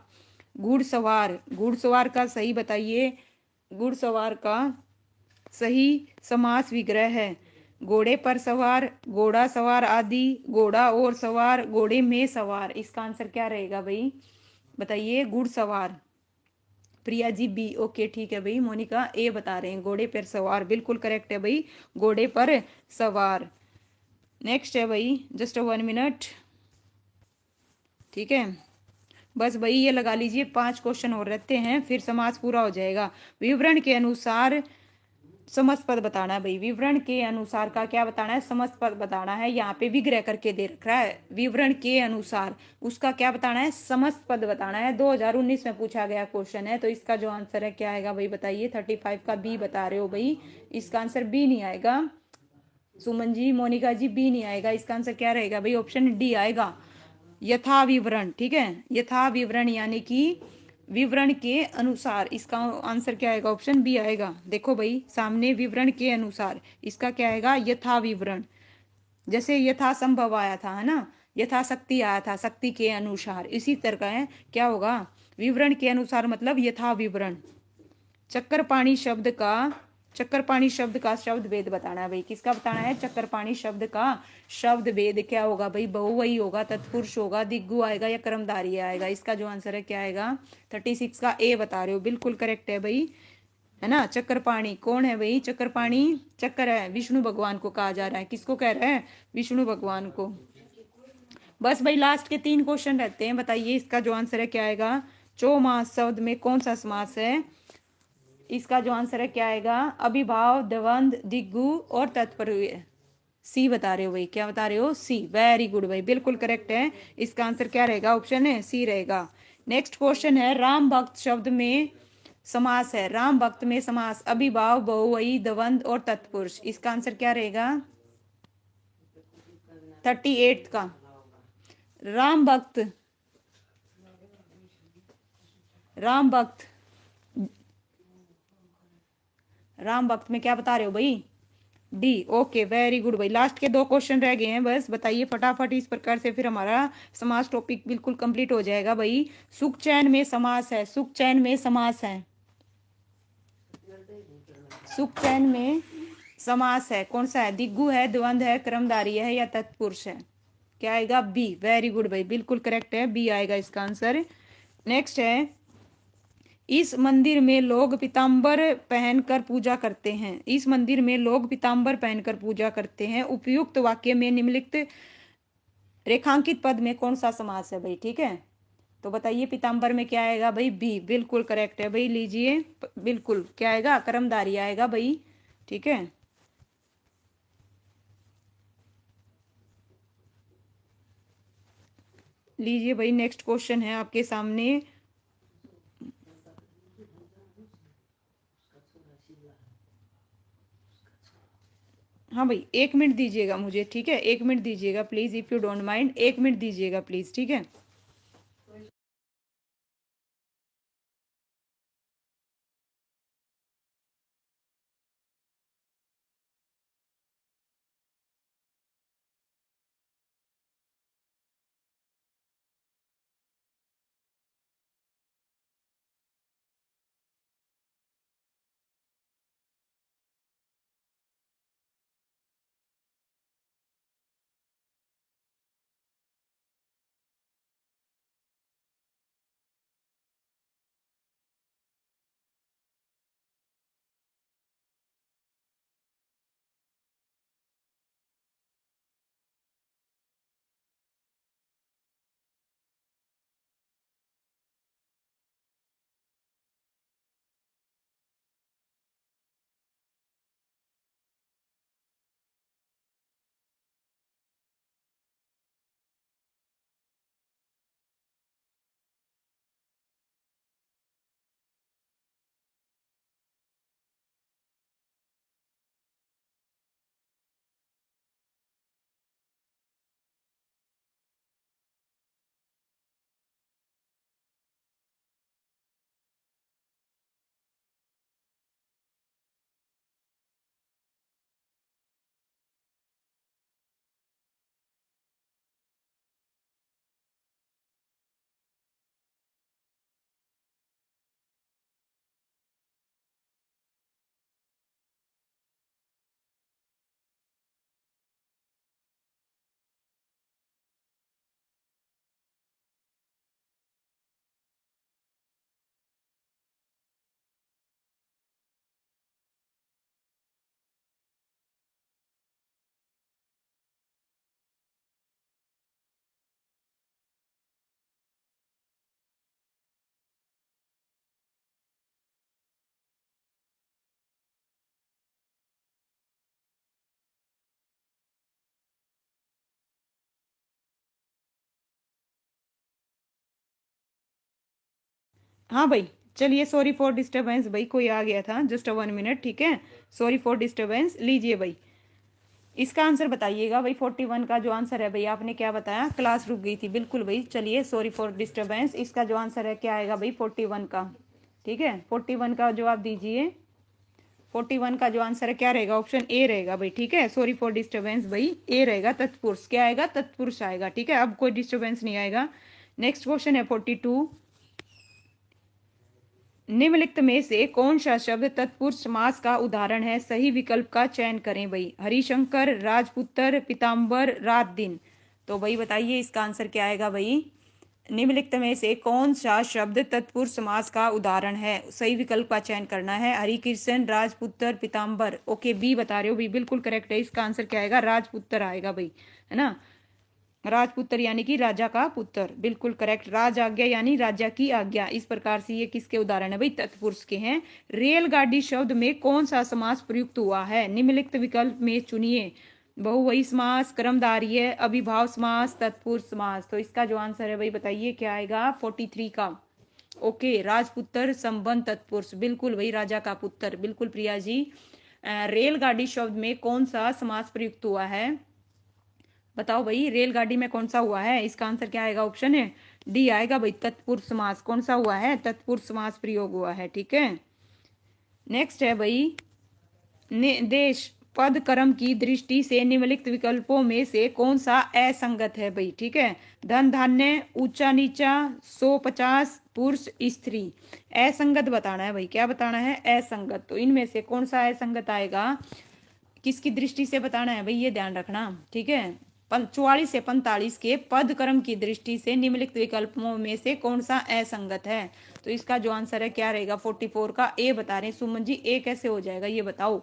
घुड़सवार, घुड़सवार का सही बताइए, घुड़सवार का सही समास विग्रह है, घोड़े पर सवार, घोड़ा सवार आदि, घोड़ा और सवार, घोड़े में सवार। इसका आंसर क्या रहेगा भाई बताइए, घुड़सवार। प्रिया जी बी, ओके ठीक है भाई। मोनिका ए बता रहे हैं, घोड़े पर सवार, बिल्कुल करेक्ट है भाई, घोड़े पर सवार। नेक्स्ट है भाई, जस्ट 1 मिनट। ठीक है बस भाई ये लगा लीजिए, 5 क्वेश्चन और रहते हैं फिर समास पूरा हो जाएगा। विवरण के अनुसार समस्त पद बताना है भाई, विवरण के अनुसार का क्या बताना है, समस्त पद बताना है। यहाँ पे विग्रह करके दे रखा है, विवरण के अनुसार, उसका क्या बताना है, समस्त पद बताना है। 2019 में पूछा गया क्वेश्चन है। तो इसका जो आंसर है क्या आएगा भाई बताइए, 35 का बी बता रहे हो भाई, इसका आंसर बी नहीं आएगा। सुमन जी मोनिका जी बी नहीं आएगा, इसका आंसर क्या रहेगा भाई, ऑप्शन डी आएगा, यथा विवरण। ठीक है यथा विवरण यानी कि विवरण के अनुसार, इसका आंसर क्या आएगा, ऑप्शन बी आएगा। देखो भाई सामने विवरण के अनुसार, इसका क्या आएगा, यथा विवरण। जैसे यथा संभव आया था, है ना, यथाशक्ति आया था, शक्ति के अनुसार, इसी तरह का है क्या होगा, विवरण के अनुसार मतलब यथा विवरण। चक्करपाणी शब्द का, चक्करपाणी शब्द का शब्द भेद बताना है भाई, किसका बताना है, चक्करपाणी शब्द का शब्द भेद क्या होगा भाई, बहुवही होगा, तत्पुरुष होगा, दिग्गु आएगा या कर्मधारय आएगा। इसका जो आंसर है क्या आएगा, 36 का ए बता रहे हो, बिल्कुल करेक्ट है भाई, है ना। चक्करपाणी कौन है भाई, चक्करपाणी चक्कर है, विष्णु भगवान को कहा जा रहा है, किसको कह रहा है, विष्णु भगवान को। बस भाई लास्ट के 3 क्वेश्चन रहते हैं, बताइए इसका जो आंसर है क्या आएगा, चौमास शब्द में कौन सा समास है, इसका जो आंसर है क्या आएगा, अभिभाव, द्वंद, दिग्गु और तत्पर्य। सी बता रहे हो भाई, क्या बता रहे हो, सी, वेरी गुड भाई, बिल्कुल करेक्ट है। इसका आंसर क्या रहेगा, ऑप्शन है सी रहेगा। नेक्स्ट क्वेश्चन है, राम भक्त शब्द में समास है, राम भक्त में समास, अभिभाव, बहुवही, द्वंद और तत्पुरुष। इसका आंसर क्या रहेगा, 38 का, राम भक्त, राम भक्त, राम भक्त में क्या बता रहे हो भाई, डी, ओके वेरी गुड भाई। लास्ट के 2 क्वेश्चन रह गए हैं, बस बताइए फटाफट, इस प्रकार से फिर हमारा समास टॉपिक बिल्कुल कंप्लीट हो जाएगा भाई। सुख चैन में समास है, सुख चैन में समास है, सुख चैन में समास है, कौन सा है, दिग्गु है, द्वंद है, कर्मधारय है या तत्पुरुष है। क्या आएगा, बी, वेरी गुड भाई, बिल्कुल करेक्ट है, बी आएगा इसका आंसर। नेक्स्ट है, इस मंदिर में लोग पीताम्बर पहनकर पूजा करते हैं। इस मंदिर में लोग पीताम्बर पहनकर पूजा करते हैं। उपयुक्त वाक्य में निम्नलिखित रेखांकित पद में कौन सा समास है भाई, ठीक है। तो बताइए पीताम्बर में क्या आएगा भाई, बी, बिल्कुल करेक्ट है भाई। लीजिए बिल्कुल क्या आएगा, कर्मधारी आएगा भाई, ठीक है। लीजिए भाई नेक्स्ट क्वेश्चन है आपके सामने। हाँ भाई 1 मिनट दीजिएगा मुझे, ठीक है, 1 मिनट दीजिएगा please, if you don't mind, 1 minute दीजिएगा प्लीज, ठीक है। हाँ भाई चलिए, सॉरी फॉर डिस्टरबेंस भाई, कोई आ गया था, जस्ट 1 मिनट, ठीक है। Sorry for disturbance. लीजिए भाई इसका आंसर बताइएगा भाई, 41 का जो आंसर है भाई, आपने क्या बताया, क्लास रुक गई थी, बिल्कुल भाई। चलिए सॉरी फॉर डिस्टरबेंस, इसका जो आंसर है क्या आएगा भाई, 41 का, ठीक है। 41 का जवाब दीजिए। 41 का जो आंसर है क्या रहेगा, ऑप्शन ए रहेगा भाई, ठीक है। सॉरी फॉर डिस्टरबेंस भाई, ए रहेगा, तत्पुरुष क्या आएगा, तत्पुरुष आएगा, ठीक है। अब कोई डिस्टरबेंस नहीं आएगा। नेक्स्ट क्वेश्चन है 42। निम्नलिखित में से कौन सा शब्द तत्पुरुष समास का उदाहरण है, सही विकल्प का चयन करें भाई। हरिशंकर, राजपुत्र, पीताम्बर, रात दिन। तो भाई बताइए इसका आंसर क्या आएगा भाई, निम्नलिखित में से कौन सा शब्द तत्पुरुष समास का उदाहरण है, सही विकल्प का चयन करना है। हरिकृष्ण, राजपुत्र, पीताम्बर। ओके बी बता रहे हो भाई, बिल्कुल करेक्ट है। इसका आंसर क्या आएगा, राजपुत्र आएगा भाई, है ना। राजपुत्र यानी कि राजा का पुत्र, बिल्कुल करेक्ट। राज आज्ञा यानी राजा की आज्ञा। इस प्रकार से ये किसके उदाहरण है भाई, तत्पुरुष के हैं। रेलगाड़ी शब्द में कौन सा समास प्रयुक्त हुआ है, निम्नलिखित विकल्प में चुनिए। बहुवचन समास, कर्मधारय, अभिभाव समास, तत्पुरुष समास। तो इसका जो आंसर है भाई बताइए क्या आएगा, 43 का। ओके राजपुत्र संबंध तत्पुरुष, बिल्कुल भाई, राजा का पुत्र, बिल्कुल प्रिया जी। रेलगाड़ी शब्द में कौन सा समास प्रयुक्त हुआ है, बताओ भाई, रेलगाड़ी में कौन सा हुआ है। इसका आंसर क्या आएगा, ऑप्शन है डी आएगा भाई, तत्पुरुष समास। कौन सा हुआ है, तत्पुरुष समास प्रयोग हुआ है, ठीक है। नेक्स्ट है भाई, देश पद कर्म की दृष्टि से निम्नलिखित विकल्पों में से कौन सा असंगत है भाई, ठीक है। धन धान्य, ऊंचा नीचा, 150, पुरुष स्त्री। असंगत बताना है भाई, क्या बताना है, असंगत। तो इनमें से कौन सा असंगत आएगा, किसकी दृष्टि से बताना है भाई, ये ध्यान रखना, ठीक है। 44 से 45 के पद क्रम की दृष्टि से निम्नलिखित विकल्पों में से कौन सा असंगत है? तो इसका जो आंसर है क्या रहेगा? 44 का ए बता रहे हैं सुमन जी। ए कैसे हो जाएगा ये बताओ।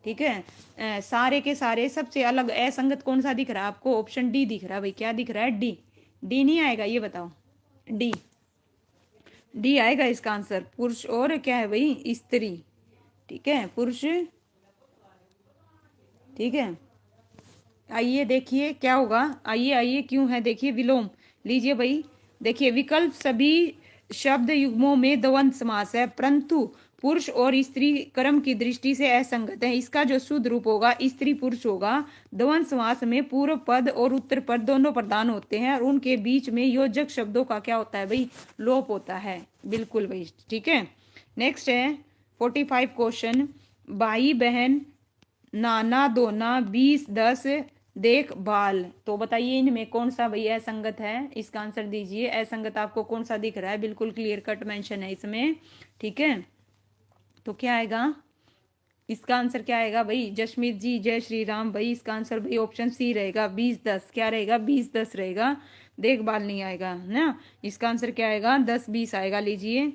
ठीक है, सारे के सारे सबसे अलग असंगत कौन सा दिख रहा है आपको? ऑप्शन डी दिख रहा है भाई। क्या दिख रहा है? डी। डी नहीं आएगा ये बताओ। डी, डी आएगा इसका आंसर। पुरुष और क्या है भाई? स्त्री। ठीक है, पुरुष। ठीक है, आइए देखिए क्या होगा। आइए आइए क्यों है देखिए विलोम। लीजिए भाई, देखिए विकल्प सभी शब्द युग्मों में द्वंद्व समास है, परंतु पुरुष और स्त्री कर्म की दृष्टि से असंगत है। इसका जो शुद्ध रूप होगा स्त्री पुरुष होगा। द्वंद्व समास में पूर्व पद और उत्तर पद दोनों प्रधान होते हैं और उनके बीच में योजक शब्दों का क्या होता है भाई? लोप होता है। बिल्कुल भाई। ठीक है, नेक्स्ट है 45 क्वेश्चन। भाई बहन, नाना दोना, 20 10, देखभाल। तो बताइए इनमें कौन सा भैया असंगत है? इसका आंसर दीजिए। असंगत आपको कौन सा दिख रहा है? बिल्कुल क्लियर कट मेंशन है इसमें। ठीक है, तो क्या आएगा इसका आंसर? क्या आएगा भाई? जशमीत जी जय श्री राम भाई। इसका आंसर भाई ऑप्शन सी रहेगा 20 10। क्या रहेगा? 20 10 रहेगा। देखभाल नहीं आएगा ना। इसका आंसर क्या आएगा? 10 20 आएगा। लीजिए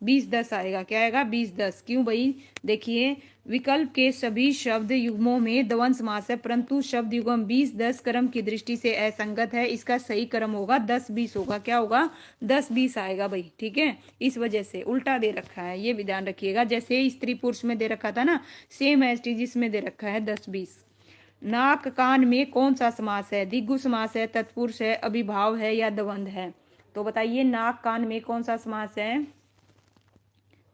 20 10 आएगा। क्या आएगा? 20 10। क्यों भाई? देखिए विकल्प के सभी शब्द युग्मों में द्वंद्व समास है, परंतु शब्द युग्म 20 10 क्रम की दृष्टि से असंगत है। इसका सही क्रम होगा 10 20 होगा। क्या होगा? 10 20 आएगा भाई। ठीक है, इस वजह से उल्टा दे रखा है, ये भी ध्यान रखिएगा। जैसे स्त्री पुरुष में दे रखा था ना, सेम एज टी जिसमें दे रखा है 10 20। नाक कान में कौन सा समास है? द्विगु समास है, तत्पुरुष है, अभिभाव है या द्वंद्व है? तो बताइए नाक कान में कौन सा समास है?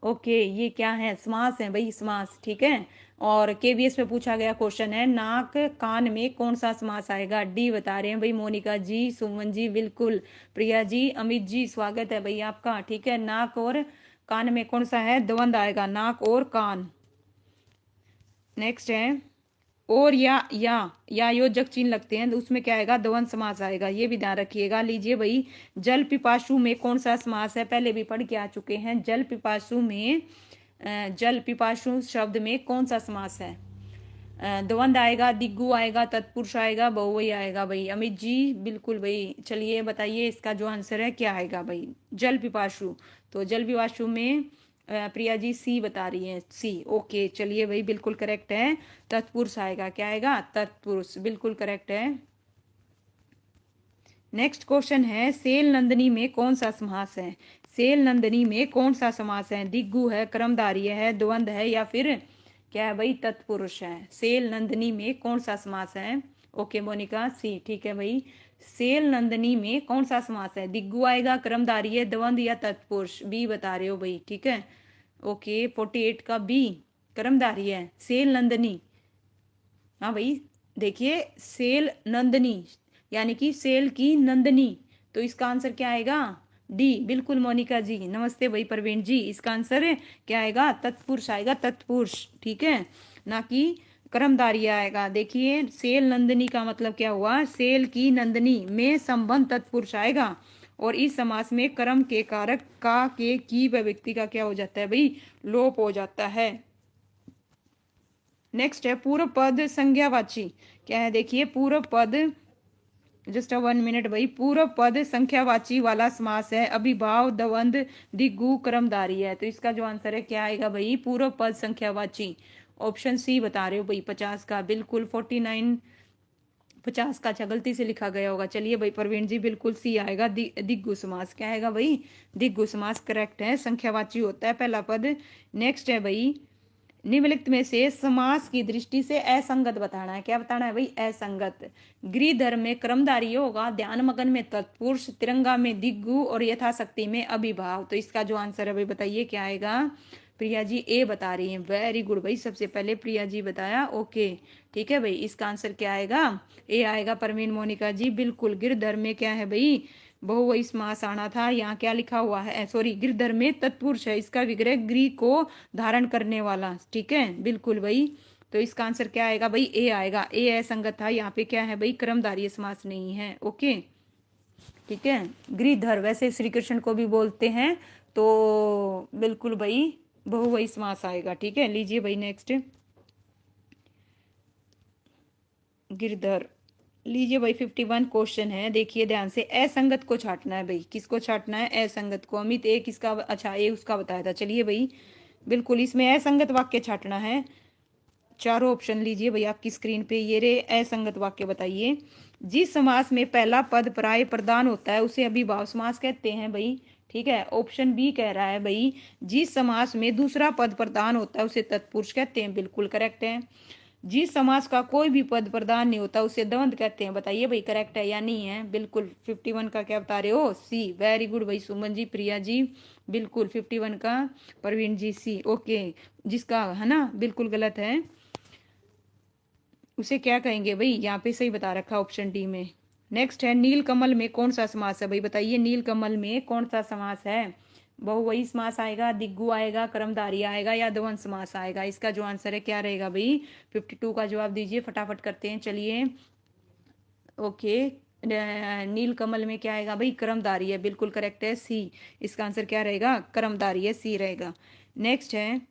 ओके, ये क्या है? समास है भाई, समास। ठीक है, और केवीएस में पूछा गया क्वेश्चन है नाक कान में कौन सा समास आएगा? डी बता रहे हैं भाई मोनिका जी, सुमन जी। बिल्कुल प्रिया जी, अमित जी, स्वागत है भाई आपका। ठीक है, नाक और कान में कौन सा है? द्वंद्व आएगा, नाक और कान। नेक्स्ट है और या योजक चिन्ह लगते हैं तो उसमें क्या आएगा? द्वंद्व समास आएगा। ये भी ध्यान रखिएगा। लीजिए भाई, जल पिपासु में कौन सा समास है? पहले भी पढ़ के आ चुके हैं। जल पिपासु में जल पिपासु शब्द में कौन सा समास है? द्वंद्व आएगा, दिग्गु आएगा, तत्पुरुष आएगा, बहुवचन आएगा भाई। अमित जी बिल्कुल भाई। चलिए बताइए इसका जो आंसर है क्या आएगा भाई? जल पिपासु। तो जल पिपासु में प्रिया जी सी बता रही है, सी। ओके, चलिए भाई बिल्कुल करेक्ट है। तत्पुरुष आएगा। क्या आएगा? तत्पुरुष। बिल्कुल करेक्ट है। नेक्स्ट क्वेश्चन है सेल नंदनी में कौन सा समास है? सेल नंदनी में कौन सा समास है? दिग्गु है, कर्मधारय है, द्वंद्व है या फिर क्या है भाई? तत्पुरुष है। सेल नंदनी में कौन सा समास है? ओके मोनिका, सी। ठीक है भाई, सेल नंदनी में कौन सा समास है? दिग्गु आएगा, कर्मधारय, द्वंद्व या तत्पुरुष? बी बता रहे हो भाई। ठीक है, ओके 48 का बी कर्मधारय है। सेल नंदनी, हाँ भाई देखिए सेल नंदनी यानी कि सेल की नंदनी। तो इसका आंसर क्या आएगा? डी। बिल्कुल मोनिका जी, नमस्ते भाई प्रवीण जी। इसका आंसर क्या आएगा? तत्पुरुष आएगा, तत्पुरुष। ठीक है, ना कि कर्मधारय आएगा। देखिए सेल नंदनी का मतलब क्या हुआ? सेल की नंदनी में संबंध तत्पुरुष आएगा और इस समास में कर्म के कारक का, के, की व व्यक्ति का क्या हो जाता है भाई? लोप हो जाता है। नेक्स्ट है पूर्व पद संज्ञावाची। क्या है? देखिए पूर्व पद, जस्ट 1 मिनट भाई। पूर्व पद संख्यावाची वाला समास है, अभिभाव, द्वंद्व, दिग्गु, कर्मधारय है। तो इसका जो आंसर है क्या आएगा भाई? पूर्व पद संख्यावाची। ऑप्शन सी बता रहे हो भाई 50 का। बिल्कुल 49 50 का, अच्छा गलती से लिखा गया होगा। चलिए भाई प्रवीण जी बिल्कुल सी आएगा। दिग्गु समास। क्या आएगा भाई? दिग्गु समास करेक्ट है, संख्यावाची होता है पहला पद। नेक्स्ट है भाई निम्नलिखित में से समास की दृष्टि से असंगत बताना है। क्या बताना है भाई? असंगत। गृहधर में कर्मधारय होगा, ध्यान मगन में तत्पुरुष, तिरंगा में दिग्गु और यथाशक्ति में अभिभाव। तो इसका जो आंसर है भाई बताइए क्या आएगा? प्रिया जी ए बता रही हैं। वेरी गुड भाई, सबसे पहले प्रिया जी बताया। ओके ठीक है भाई, इसका आंसर क्या आएगा? ए आएगा। परवीन मोनिका जी बिल्कुल। गिरधर में क्या है भाई? बहुवचन समास आना था। यहाँ क्या लिखा हुआ है? सॉरी, गिरधर में तत्पुरुष है, इसका विग्रह गृह को धारण करने वाला। ठीक है बिल्कुल भाई। तो इसका आंसर क्या आएगा भाई? ए आएगा। ए असंगत था। यहाँ पे क्या है भाई? कर्मधारय समास नहीं है। ओके ठीक है, गृहधर वैसे श्री कृष्ण को भी बोलते हैं, तो बिल्कुल भाई बहुवचन समास आएगा। ठीक है, लीजिए भाई नेक्स्ट गिरधर। लीजिए भाई 51 क्वेश्चन है, देखिए ध्यान से। असंगत को छांटना है भाई, किसको छांटना है? असंगत को। अमित ए किसका, अच्छा ए उसका बताया था। चलिए भाई बिल्कुल इसमें असंगत वाक्य छांटना है। चारों ऑप्शन लीजिए भाई आपकी स्क्रीन पे, ये रे असंगत वाक्य बताइए। जिस समास में पहला पद पराय प्रधान होता है उसे अभिभाव समास कहते हैं भाई। ठीक है, ऑप्शन बी कह रहा है भाई जिस समास में दूसरा पद प्रधान होता है उसे तत्पुरुष कहते हैं, बिल्कुल करेक्ट है। जिस समास का कोई भी पद प्रधान नहीं होता उसे द्वंद कहते हैं, बताइए भाई करेक्ट है या नहीं है? बिल्कुल 51 का क्या बता रहे हो? सी। वेरी गुड भाई सुमन जी, प्रिया जी, बिल्कुल 51 का प्रवीण जी सी। ओके, जिसका है ना बिल्कुल गलत है उसे क्या कहेंगे भाई? यहाँ पे सही बता रखा ऑप्शन डी में। नेक्स्ट है नील कमल में कौन सा समास है भाई? बताइए नील कमल में कौन सा समास है? बहुवचन समास आएगा, दिग्गु आएगा, कर्मधारय आएगा या द्वंद्व समास आएगा? इसका जो आंसर है क्या रहेगा भाई? 52 का जवाब दीजिए, फटाफट करते हैं चलिए। ओके, नील कमल में क्या आएगा भाई? कर्मधारय, बिल्कुल करेक्ट है सी। इसका आंसर क्या रहेगा? कर्मधारय सी रहेगा। नेक्स्ट है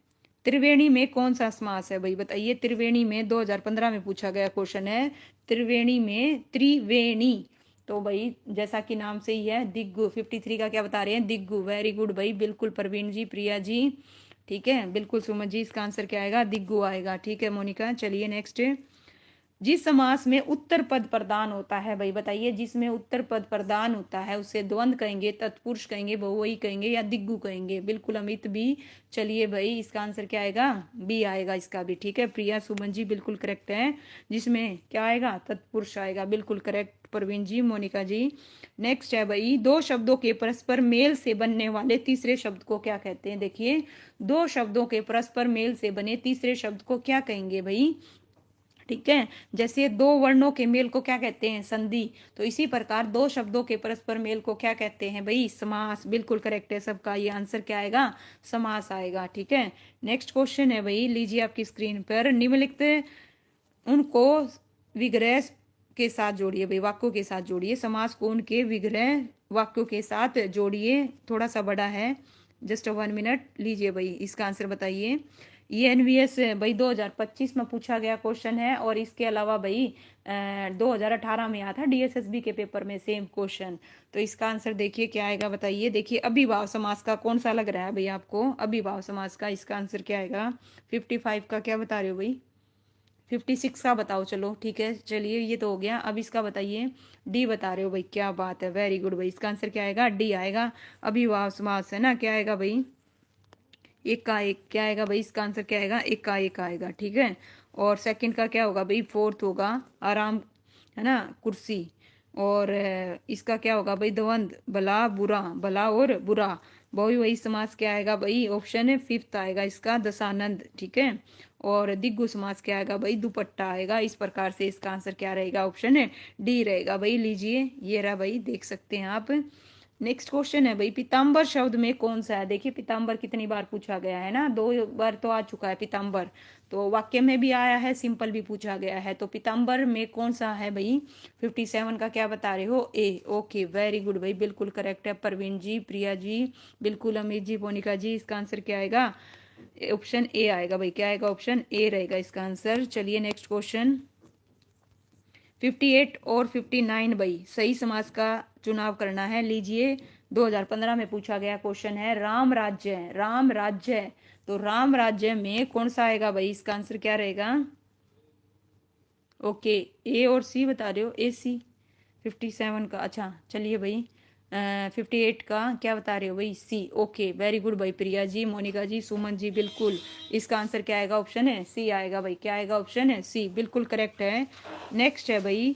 त्रिवेणी में कौन सा समास है भाई? बताइए त्रिवेणी में 2015 में पूछा गया क्वेश्चन है। त्रिवेणी में त्रिवेणी, तो भाई जैसा कि नाम से ही है दिग्गु। 53 का क्या बता रहे हैं? दिग्गु। वेरी गुड भाई, बिल्कुल प्रवीण जी, प्रिया जी, ठीक है, बिल्कुल सुमन जी, इसका आंसर क्या आएगा? दिग्गु आएगा। ठीक है मोनिका, चलिए नेक्स्ट। जिस समास में उत्तर पद प्रधान होता है भाई, बताइए जिसमें उत्तर पद प्रधान होता है उसे द्वंद्व कहेंगे, तत्पुरुष कहेंगे, बहुवचन कहेंगे या दिग्गु कहेंगे? बिल्कुल अमित भी। चलिए भाई इसका आंसर क्या आएगा? बी आएगा इसका भी। ठीक है प्रिया सुमन जी, बिल्कुल करेक्ट है। जिसमें क्या आएगा? तत्पुरुष आएगा, बिल्कुल करेक्ट प्रवीण जी, मोनिका जी। नेक्स्ट है भाई दो शब्दों के परस्पर मेल से बनने वाले तीसरे शब्द को क्या कहते हैं? देखिए दो शब्दों के परस्पर मेल से बने तीसरे शब्द को क्या कहेंगे भाई? ठीक है, जैसे दो वर्णों के मेल को क्या कहते हैं? संधि। तो इसी प्रकार दो शब्दों के परस्पर मेल को क्या कहते हैं भाई? समास। बिल्कुल करेक्ट है सबका, ये आंसर क्या आएगा? समास आएगा। ठीक है, नेक्स्ट क्वेश्चन है भाई, लीजिए आपकी स्क्रीन पर। निम्नलिखित उनको विग्रह के साथ जोड़िए भाई, वाक्यों के साथ जोड़िए। समास को उनके विग्रह वाक्यों के साथ जोड़िए। थोड़ा सा बड़ा है, जस्ट 1 मिनट। लीजिए भाई इसका आंसर बताइए। ये एनवीएस भाई 2025 में पूछा गया क्वेश्चन है, और इसके अलावा भाई 2018 में आया था डीएसएसबी के पेपर में सेम क्वेश्चन। तो इसका आंसर देखिए क्या आएगा, बताइए। देखिए अभिभाव समास का कौन सा लग रहा है भाई आपको? अभिभाव समास का इसका आंसर क्या आएगा? 55 का क्या बता रहे हो भाई? 56 का बताओ, चलो ठीक है, चलिए ये तो हो गया। अब इसका बताइए। डी बता रहे हो भाई, क्या बात है, वेरी गुड भाई। इसका आंसर क्या आएगा? डी आएगा। अभिभाव समास है ना, क्या आएगा भाई? एक का एक, क्या आएगा भाई? इसका आंसर क्या आएगा? एक का एक आएगा। ठीक है, और सेकंड का क्या होगा भाई? फोर्थ होगा आराम, है ना, कुर्सी। और इसका क्या होगा भाई? द्वंद, भला बुरा, भला और बुरा। बहुवचन समास क्या आएगा भाई? ऑप्शन है फिफ्थ आएगा इसका, दशानंद। ठीक है, और दिग्गु समास क्या आएगा भाई? दुपट्टा आएगा। इस प्रकार से इसका आंसर क्या रहेगा? ऑप्शन है डी रहेगा भाई। लीजिए ये रहा भाई, देख सकते हैं आप। नेक्स्ट क्वेश्चन है भाई पीताम्बर शब्द में कौन सा है? देखिए पीताम्बर कितनी बार पूछा गया है ना, 2 बार तो आ चुका है पीताम्बर। तो वाक्य में भी आया है, सिंपल भी पूछा गया है। तो पीताम्बर में कौन सा है भाई? 57 का क्या बता रहे हो? ए। ओके वेरी गुड भाई, बिल्कुल करेक्ट है प्रवीण जी, प्रिया जी, बिल्कुल अमित जी, मोनिका जी। इसका आंसर क्या आएगा? ऑप्शन ए आएगा भाई। क्या आएगा? ऑप्शन ए रहेगा इसका आंसर। चलिए नेक्स्ट क्वेश्चन। 58 और 59 भाई सही समास का चुनाव करना है। लीजिए 2015 में पूछा गया क्वेश्चन है, राम राज्य, राम राज्य। तो राम राज्य में कौन सा आएगा भाई? इसका आंसर क्या रहेगा? ओके, ए और सी बता रहे हो? ए सी 57 का, अच्छा चलिए भाई 58 का क्या बता रहे हो भाई? सी। ओके वेरी गुड भाई, प्रिया जी, मोनिका जी, सुमन जी, बिल्कुल। इसका आंसर क्या आएगा? ऑप्शन है सी आएगा भाई। क्या आएगा? ऑप्शन है सी, बिल्कुल करेक्ट है। नेक्स्ट है भाई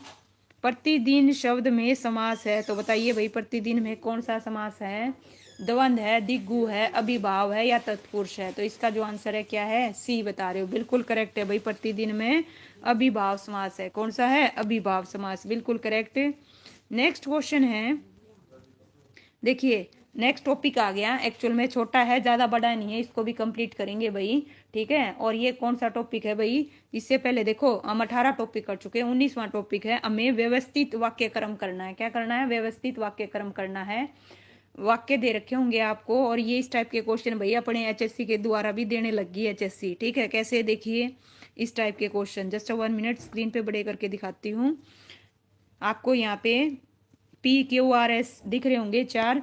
प्रतिदिन शब्द में समास है, तो बताइए भाई प्रतिदिन में कौन सा समास है? द्वंद है, दिग्गु है, अभिभाव है या तत्पुरुष है? तो इसका जो आंसर है क्या है? सी बता रहे हो, बिल्कुल करेक्ट है भाई। प्रतिदिन में अभिभाव समास है। कौन सा है? अभिभाव समास, बिल्कुल करेक्ट। नेक्स्ट क्वेश्चन है, देखिए नेक्स्ट टॉपिक आ गया। एक्चुअल में छोटा है, ज्यादा बड़ा नहीं है, इसको भी कंप्लीट करेंगे भाई। ठीक है, और ये कौन सा टॉपिक है भाई? इससे पहले देखो हम 18 टॉपिक कर चुके हैं, 19वां टॉपिक है। हमें व्यवस्थित वाक्य क्रम करना है। क्या करना है? व्यवस्थित वाक्य क्रम करना है। वाक्य दे रखे होंगे आपको, और ये इस टाइप के क्वेश्चन भैया अपने एचएससी के द्वारा भी देने लगी है एचएससी। ठीक है, कैसे? देखिए इस टाइप के क्वेश्चन, जस्ट 1 मिनट स्क्रीन पे बड़े करके दिखाती हूँ। आपको यहाँ पे PQRS दिख रहे होंगे 4।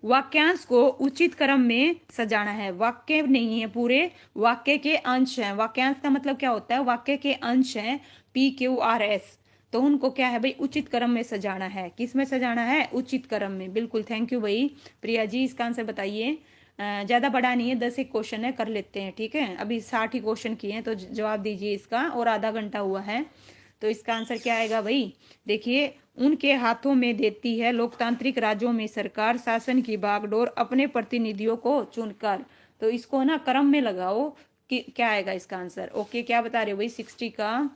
वाक्यांश को उचित क्रम में सजाना है। वाक्य नहीं है पूरे, वाक्य के अंश हैं। वाक्यांश का मतलब क्या होता है, वाक्य के अंश हैं PQRS। तो उनको क्या है भाई, उचित क्रम में सजाना है। किस में सजाना है, उचित क्रम में। बिल्कुल, थैंक यू भाई प्रिया जी। इसका आंसर बताइए। ज्यादा बड़ा नहीं है, 10 एक क्वेश्चन है, कर लेते हैं। ठीक है, अभी 60 ही क्वेश्चन किए हैं, तो जवाब दीजिए इसका, और आधा घंटा हुआ है। तो इसका आंसर क्या आएगा भाई, देखिए, उनके हाथों में देती है लोकतांत्रिक राज्यों में सरकार शासन की बागडोर अपने प्रतिनिधियों को चुनकर। तो इसको ना क्रम में लगाओ कि क्या आएगा इसका आंसर। ओके, क्या बता रहे हो भाई, 60 का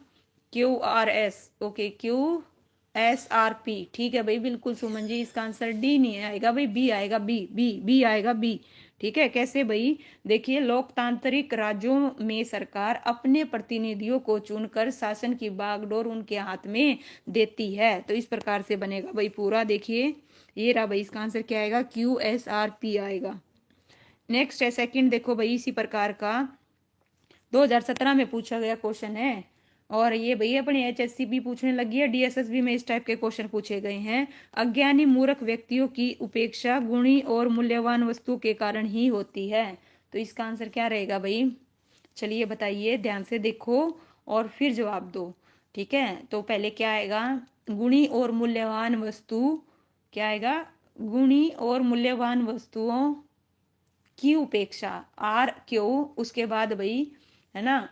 QRS। Okay, QSRP। ठीक है भाई, बिल्कुल सुमन जी। इसका आंसर डी नहीं आएगा भाई, बी आएगा, बी आएगा, बी। ठीक है, कैसे भाई, देखिए, लोकतांत्रिक राज्यों में सरकार अपने प्रतिनिधियों को चुनकर शासन की बागडोर उनके हाथ में देती है। तो इस प्रकार से बनेगा भाई पूरा। देखिए, ये रहा भाई, इसका आंसर क्या आएगा, QSRP आएगा। नेक्स्ट है सेकंड, देखो भाई, इसी प्रकार का 2017 में पूछा गया क्वेश्चन है। और ये भैया अपनी HSC भी पूछने लगी है, DSSB में इस टाइप के क्वेश्चन पूछे गए हैं। अज्ञानी मूर्ख व्यक्तियों की उपेक्षा गुणी और मूल्यवान वस्तु के कारण ही होती है। तो इसका आंसर क्या रहेगा भाई, चलिए बताइए, ध्यान से देखो और फिर जवाब दो। ठीक है, तो पहले क्या आएगा, गुणी और मूल्यवान वस्तु, क्या आएगा, गुणी और मूल्यवान वस्तुओं की उपेक्षा, आर क्यों, उसके बाद भाई, है ना,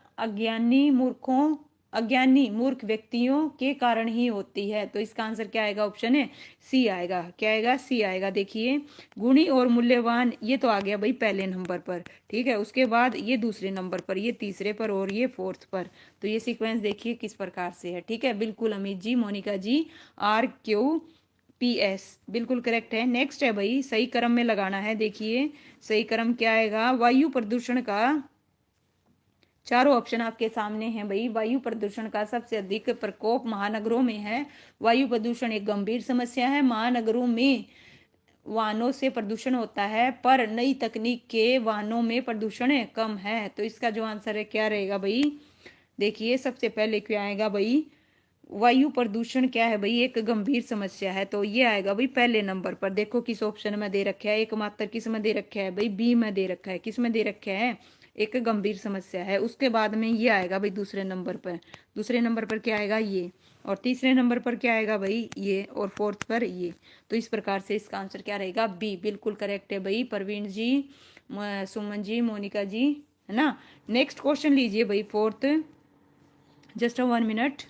अज्ञानी मूर्ख व्यक्तियों के कारण ही होती है। तो इसका आंसर क्या आएगा, ऑप्शन है सी आएगा। क्या आएगा, सी आएगा। देखिए, गुणी और मूल्यवान, ये तो आ गया भाई पहले नंबर पर। ठीक है, उसके बाद ये दूसरे नंबर पर, ये तीसरे पर, और ये फोर्थ पर। तो ये सीक्वेंस देखिए किस प्रकार से है। ठीक है, बिल्कुल अमित जी, मोनिका जी, RQPS बिल्कुल करेक्ट है। नेक्स्ट है भाई, सही क्रम में लगाना है। देखिए, सही क्रम क्या आएगा, वायु प्रदूषण का, चारों ऑप्शन आपके सामने हैं भाई। वायु प्रदूषण का सबसे अधिक प्रकोप महानगरों में है। वायु प्रदूषण एक गंभीर समस्या है। महानगरों में वाहनों से प्रदूषण होता है, पर नई तकनीक के वाहनों में प्रदूषण कम है। तो इसका जो आंसर है क्या रहेगा भाई, देखिए, सबसे पहले क्या आएगा भाई, वायु प्रदूषण क्या है भाई, एक गंभीर समस्या है। तो ये आएगा भाई पहले नंबर पर। देखो किस ऑप्शन में दे रखा है, एकमात्र किस में दे रखा है भाई, बी में दे रखा है। किस में दे रखा है, एक गंभीर समस्या है। उसके बाद में ये आएगा भाई दूसरे नंबर पर। दूसरे नंबर पर क्या आएगा, ये। और तीसरे नंबर पर क्या आएगा भाई, ये। और फोर्थ पर ये। तो इस प्रकार से इसका आंसर क्या रहेगा, बी। बिल्कुल करेक्ट है भाई, प्रवीण जी, सुमन जी, मोनिका जी, है ना। नेक्स्ट क्वेश्चन लीजिए भाई, फोर्थ, जस्ट 1 मिनट।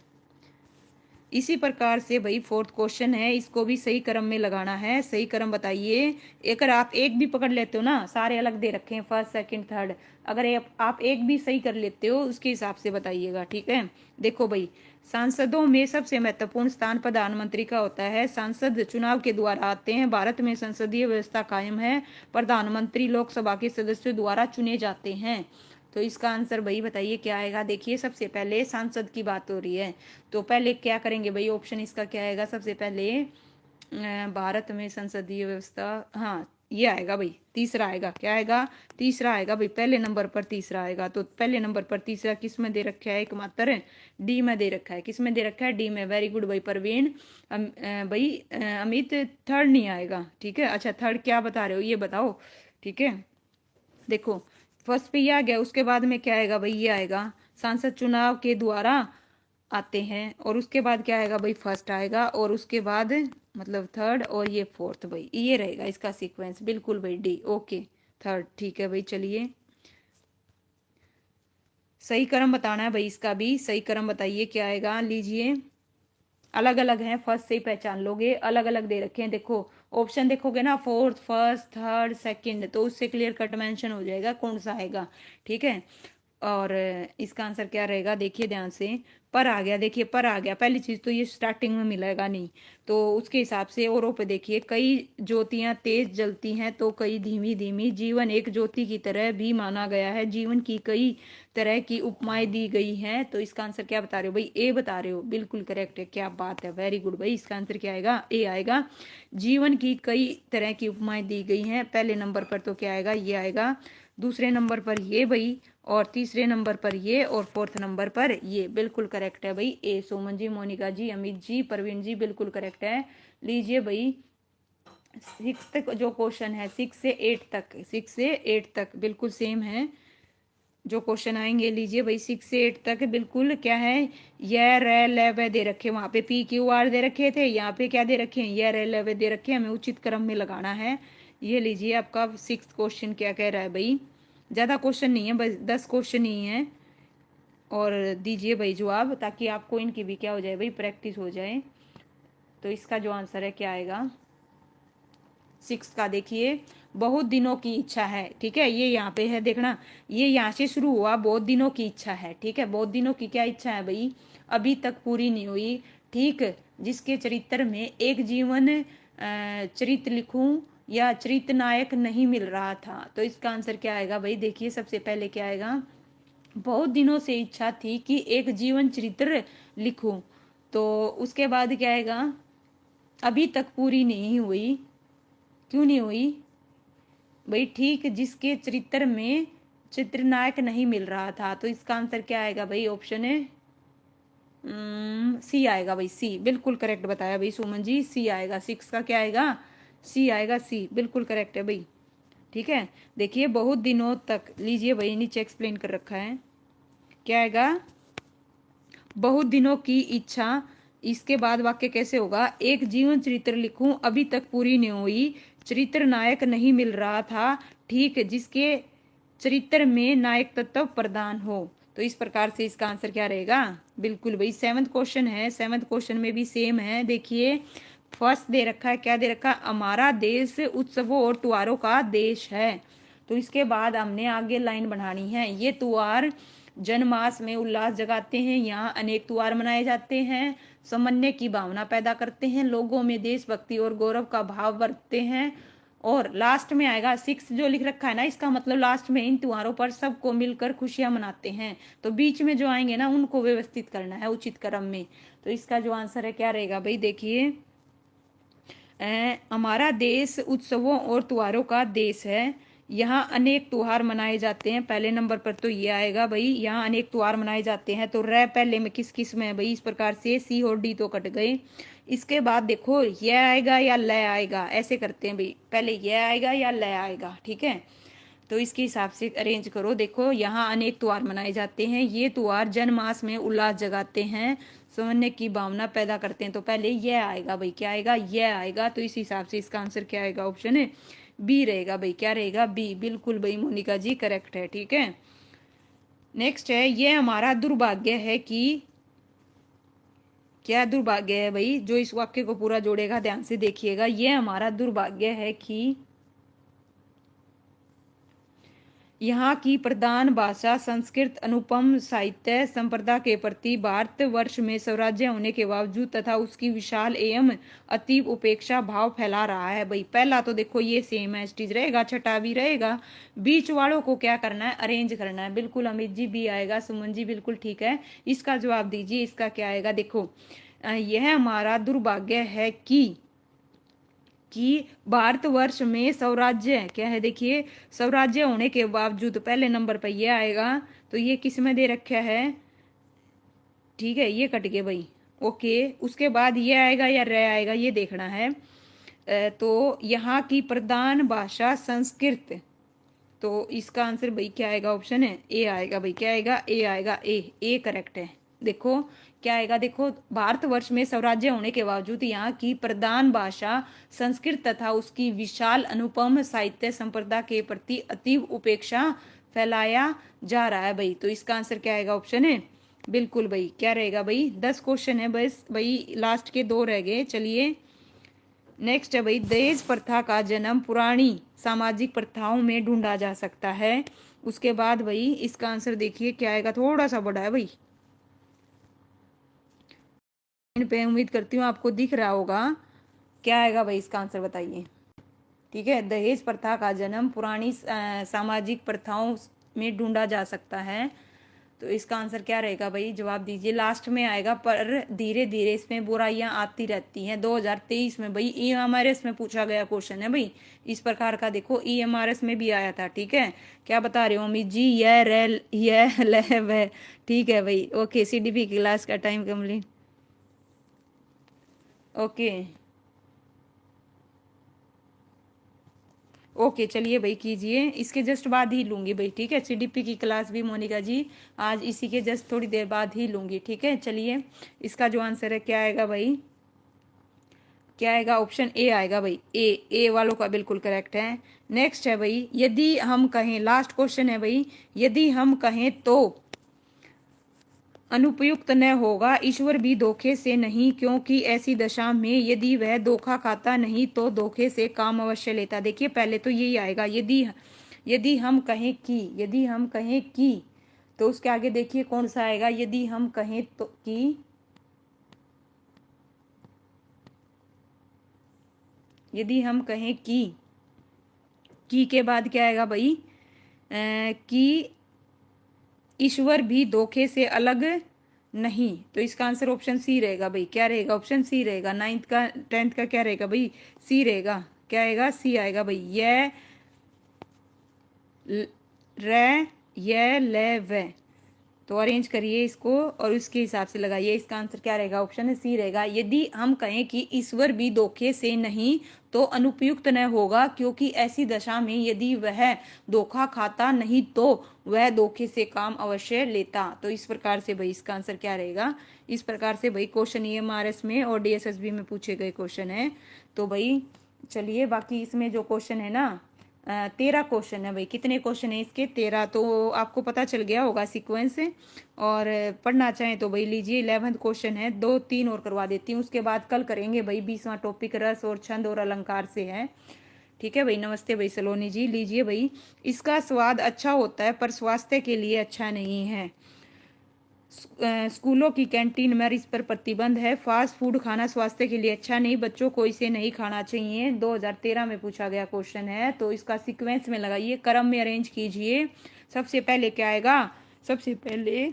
इसी प्रकार से भाई फोर्थ क्वेश्चन है, इसको भी सही क्रम में लगाना है। सही क्रम बताइए। अगर आप एक भी पकड़ लेते हो ना, सारे अलग दे रखे हैं, फर्स्ट सेकंड थर्ड, अगर आप एक भी सही कर लेते हो, उसके हिसाब से बताइएगा। ठीक है, देखो भाई, सांसदों में सबसे महत्वपूर्ण स्थान प्रधानमंत्री का होता है। सांसद चुनाव के द्वारा आते हैं। भारत में संसदीय व्यवस्था कायम है। प्रधानमंत्री लोकसभा के सदस्यों द्वारा चुने जाते हैं। तो इसका आंसर भाई बताइए क्या आएगा। देखिए, सबसे पहले सांसद की बात हो रही है, तो पहले क्या करेंगे भाई, ऑप्शन इसका क्या आएगा, सबसे पहले भारत में संसदीय व्यवस्था, हाँ, ये आएगा भाई, तीसरा आएगा। क्या आएगा, तीसरा आएगा भाई, पहले नंबर पर तीसरा आएगा। तो पहले नंबर पर तीसरा किस में दे रखा है, एकमात्र डी में दे रखा है। किस में दे रखा है, डी में। वेरी गुड भाई प्रवीण। भाई अमित, थर्ड नहीं आएगा। ठीक है, अच्छा, थर्ड क्या बता रहे हो, ये बताओ। ठीक है, देखो, फर्स्ट पे ये आ गया, उसके बाद में क्या आएगा भाई, ये आएगा, सांसद चुनाव के द्वारा आते हैं। और उसके बाद क्या आएगा भाई, फर्स्ट आएगा, और उसके बाद मतलब थर्ड, और ये फोर्थ भाई, ये रहेगा इसका सीक्वेंस। बिल्कुल भाई, डी। Okay, third. ठीक है भाई, चलिए, सही क्रम बताना है भाई, इसका भी सही क्रम बताइए क्या आएगा। लीजिए, अलग अलग हैं, फर्स्ट से ही पहचान लोगे, अलग अलग दे रखे हैं। देखो, ऑप्शन देखोगे ना, फोर्थ, फर्स्ट, थर्ड, सेकंड, तो उससे क्लियर कट मेंशन हो जाएगा कौन सा आएगा। ठीक है, और इसका आंसर क्या रहेगा, देखिए ध्यान से, पर आ गया। देखिए, पर आ गया, पहली चीज तो ये स्टार्टिंग में मिलेगा नहीं, तो उसके हिसाब से औरों पे देखिए, कई ज्योतियां तेज जलती हैं तो कई धीमी धीमी, जीवन एक ज्योति की तरह भी माना गया है, जीवन की कई तरह की उपमाएं दी गई हैं। तो इसका आंसर क्या बता रहे हो भाई, ए बता रहे हो। बिल्कुल करेक्ट है, क्या बात है, वेरी गुड भाई। इसका आंसर क्या आएगा, ए आएगा। जीवन की कई तरह की उपमाएं दी गई हैं, पहले नंबर पर तो क्या आएगा, ये आएगा। दूसरे नंबर पर ये भाई, और तीसरे नंबर पर ये, और फोर्थ नंबर पर ये। बिल्कुल करेक्ट है भाई ए। सुमन जी, मोनिका जी, अमित जी, प्रवीण जी, बिल्कुल करेक्ट है। लीजिए भाई 6 तक जो क्वेश्चन है, 6 से 8 तक, 6 से 8 तक बिल्कुल सेम है जो क्वेश्चन आएंगे। लीजिए भाई 6 से 8 तक बिल्कुल क्या है, यह रे ले वे दे रखे, वहां पे पी क्यू आर दे रखे थे, यहाँ पे क्या दे रखे हैं, यह रे ले वे दे रखे, हमें उचित क्रम में लगाना है। ये लीजिए आपका 6 क्वेश्चन क्या कह रहा है भाई, ज्यादा क्वेश्चन नहीं है, बस 10 क्वेश्चन ही है। और दीजिए भाई जवाब, ताकि आपको इनकी भी क्या हो जाए भाई, प्रैक्टिस हो जाए। तो इसका जो आंसर है क्या आएगा 6 का, देखिए बहुत दिनों की इच्छा है। ठीक है, ये यहाँ पे है देखना, ये यहाँ से शुरू हुआ, बहुत दिनों की इच्छा है। ठीक है, बहुत दिनों की क्या इच्छा है भाई, अभी तक पूरी नहीं हुई। ठीक, जिसके चरित्र में एक जीवन चरित्र लिखूं या चरित्र नायक नहीं मिल रहा था। तो इसका आंसर क्या आएगा भाई, देखिए सबसे पहले क्या आएगा, बहुत दिनों से इच्छा थी कि एक जीवन चरित्र लिखूं। तो उसके बाद क्या आएगा, अभी तक पूरी नहीं हुई, क्यों नहीं हुई भाई, ठीक, जिसके चरित्र में चित्रनायक नहीं मिल रहा था। तो इसका आंसर क्या आएगा भाई, ऑप्शन है सी आएगा भाई, सी। बिल्कुल करेक्ट बताया भाई सुमन जी, सी आएगा। 6 का क्या आएगा, सी आएगा, सी। बिल्कुल करेक्ट है भाई। ठीक है, देखिए बहुत दिनों तक, लीजिए भाई नीचे एक्सप्लेन कर रखा है, क्या आएगा, बहुत दिनों की इच्छा। इसके बाद वाक्य कैसे होगा, एक जीवन चरित्र लिखूं, अभी तक पूरी नहीं हुई, चरित्र नायक नहीं मिल रहा था, ठीक, जिसके चरित्र में नायक तत्व प्रदान हो। तो इस प्रकार से इसका आंसर क्या रहेगा, बिल्कुल भाई 7th क्वेश्चन है, 7th क्वेश्चन में भी सेम है। देखिए फर्स्ट दे रखा है, क्या दे रखा है, हमारा देश उत्सवों और त्योहारों का देश है। तो इसके बाद हमने आगे लाइन बढ़ानी है, ये त्योहार जनमास में उल्लास जगाते हैं, यहाँ अनेक त्योहार मनाए जाते हैं, समन्वय की भावना पैदा करते हैं, लोगों में देशभक्ति और गौरव का भाव बढ़ते हैं। और लास्ट में आएगा 6 जो लिख रखा है ना, इसका मतलब लास्ट में इन त्योहारों पर सबको मिलकर खुशियां मनाते हैं। तो बीच में जो आएंगे ना, उनको व्यवस्थित करना है उचित क्रम में। तो इसका जो आंसर है क्या रहेगा भाई, देखिए हमारा देश उत्सवों और त्योहारों का देश है, यहाँ अनेक त्योहार मनाए जाते हैं। पहले नंबर पर तो ये आएगा भाई, यहाँ अनेक त्योहार मनाए जाते हैं। तो रे पहले में किस किस में है भाई, इस प्रकार से सी और डी तो कट गए। इसके बाद देखो ये आएगा या ल आएगा, ऐसे करते हैं भाई, पहले ये आएगा या ल आएगा। ठीक है, तो इसके हिसाब से अरेंज करो। देखो यहाँ अनेक त्योहार मनाए जाते हैं, ये त्योहार जनमास में उल्लास जगाते हैं, समन्वय की भावना पैदा करते हैं। तो पहले यह आएगा भाई, क्या आएगा, यह आएगा। तो इस हिसाब से इसका आंसर क्या आएगा, ऑप्शन है बी रहेगा भाई, क्या रहेगा, बी। बिल्कुल भाई मोनिका जी करेक्ट है। ठीक है, नेक्स्ट है, यह हमारा दुर्भाग्य है कि, क्या दुर्भाग्य है भाई, जो इस वाक्य को पूरा जोड़ेगा ध्यान से देखिएगा, यह हमारा दुर्भाग्य है कि यहाँ की प्रधान भाषा संस्कृत अनुपम साहित्य संप्रदा के प्रति भारतवर्ष में स्वराज्य होने के बावजूद तथा उसकी विशाल एवं अतीब उपेक्षा भाव फैला रहा है। भाई पहला तो देखो ये सेम है, स्टीज रहेगा, छठा भी रहेगा, बीच वालों को क्या करना है, अरेंज करना है। बिल्कुल अमित जी भी आएगा, सुमन जी बिल्कुल ठीक है। इसका जवाब दीजिए, इसका क्या आएगा, देखो यह हमारा दुर्भाग्य है कि भारतवर्ष में स्वराज्य क्या है, देखिए स्वराज्य होने के बावजूद पहले नंबर पर ये आएगा। तो ये किस में दे रखा है, ठीक है, ये कट गए भाई, ओके। उसके बाद ये आएगा या रह आएगा, ये देखना है। तो यहाँ की प्रधान भाषा संस्कृत, तो इसका आंसर भाई क्या आएगा, ऑप्शन है ए आएगा भाई, क्या आएगा, ए आएगा, ए करेक्ट है। देखो क्या आएगा, देखो भारतवर्ष में स्वराज्य होने के बावजूद यहाँ की प्रधान भाषा संस्कृत तथा उसकी विशाल अनुपम साहित्य संप्रदा के प्रति अतीव उपेक्षा फैलाया जा रहा है भाई। तो इसका आंसर क्या आएगा, ऑप्शन है बिल्कुल भाई, क्या रहेगा भाई। 10 क्वेश्चन है बस भाई, लास्ट के 2 रह गए। चलिए नेक्स्ट है भाई, दहेज प्रथा का जन्म पुरानी सामाजिक प्रथाओं में ढूंढा जा सकता है। उसके बाद भाई इसका आंसर देखिए क्या आएगा, थोड़ा सा बड़ा है भाई, इन पे उम्मीद करती हूँ आपको दिख रहा होगा। क्या आएगा भाई इसका आंसर बताइए। ठीक है, दहेज प्रथा का जन्म पुरानी सामाजिक प्रथाओं में ढूंढा जा सकता है। तो इसका आंसर क्या रहेगा भाई, जवाब दीजिए। लास्ट में आएगा, पर धीरे धीरे इसमें बुराइयां आती रहती हैं। 2023 में भाई ईएमआरएस में पूछा गया क्वेश्चन है भाई इस प्रकार का। देखो ईएमआरएस में भी आया था, ठीक है। क्या बता रहे हो अमित जी? यह रेल यह लैब है, ठीक है भाई। ओके, सीडीपी की क्लास का टाइम कंप्लीट। ओके ओके, चलिए भाई कीजिए, इसके जस्ट बाद ही लूंगी भाई, ठीक है। सीडीपी की क्लास भी मोनिका जी आज इसी के जस्ट थोड़ी देर बाद ही लूंगी, ठीक है। चलिए इसका जो आंसर है क्या आएगा भाई, क्या आएगा? ऑप्शन ए आएगा भाई। ए वालों का बिल्कुल करेक्ट है। नेक्स्ट है भाई, यदि हम कहें, लास्ट क्वेश्चन है भाई, यदि हम कहें तो अनुपयुक्त न होगा, ईश्वर भी धोखे से नहीं, क्योंकि ऐसी दशा में यदि वह धोखा खाता नहीं तो धोखे से काम अवश्य लेता। देखिए पहले तो यही आएगा, यदि हम कहें कि, यदि हम कहें कि, तो उसके आगे देखिए कौन सा आएगा, यदि हम कहें तो कि, यदि हम कहें कि के बाद क्या आएगा भाई, कि ईश्वर भी धोखे से अलग नहीं। तो इसका आंसर ऑप्शन सी रहेगा भाई। क्या रहेगा? ऑप्शन सी रहेगा। 9th का 10th का क्या रहेगा भाई? सी रहेगा। क्या आएगा? सी आएगा भाई। ये ले वे, तो अरेंज करिए इसको और उसके हिसाब से लगाइए। इसका आंसर क्या रहेगा? ऑप्शन सी रहेगा। यदि हम कहें कि ईश्वर भी धोखे से नहीं तो अनुपयुक्त न होगा, क्योंकि ऐसी दशा में यदि वह धोखा खाता नहीं तो वह धोखे से काम अवश्य लेता। तो इस प्रकार से भाई इसका आंसर क्या रहेगा? इस प्रकार से भाई क्वेश्चन ईएमआरएस में और डीएसएसबी में पूछे गए क्वेश्चन है। तो भाई चलिए बाकी इसमें जो क्वेश्चन है ना, 13 क्वेश्चन है भाई। कितने क्वेश्चन है इसके? 13। तो आपको पता चल गया होगा सीक्वेंस से, और पढ़ना चाहें तो भाई लीजिए। 11th क्वेश्चन है, 2-3 और करवा देती हूँ, उसके बाद कल करेंगे भाई 20वां टॉपिक रस और छंद और अलंकार से है, ठीक है भाई। नमस्ते भाई सलोनी जी। लीजिए भाई, इसका स्वाद अच्छा होता है पर स्वास्थ्य के लिए अच्छा नहीं है। स्कूलों की कैंटीन में इस पर प्रतिबंध है। फास्ट फूड खाना स्वास्थ्य के लिए अच्छा नहीं, बच्चों को इसे नहीं खाना चाहिए। 2013 में पूछा गया क्वेश्चन है। तो इसका सीक्वेंस में लगाइए, क्रम में अरेंज कीजिए। सबसे पहले क्या आएगा? सबसे पहले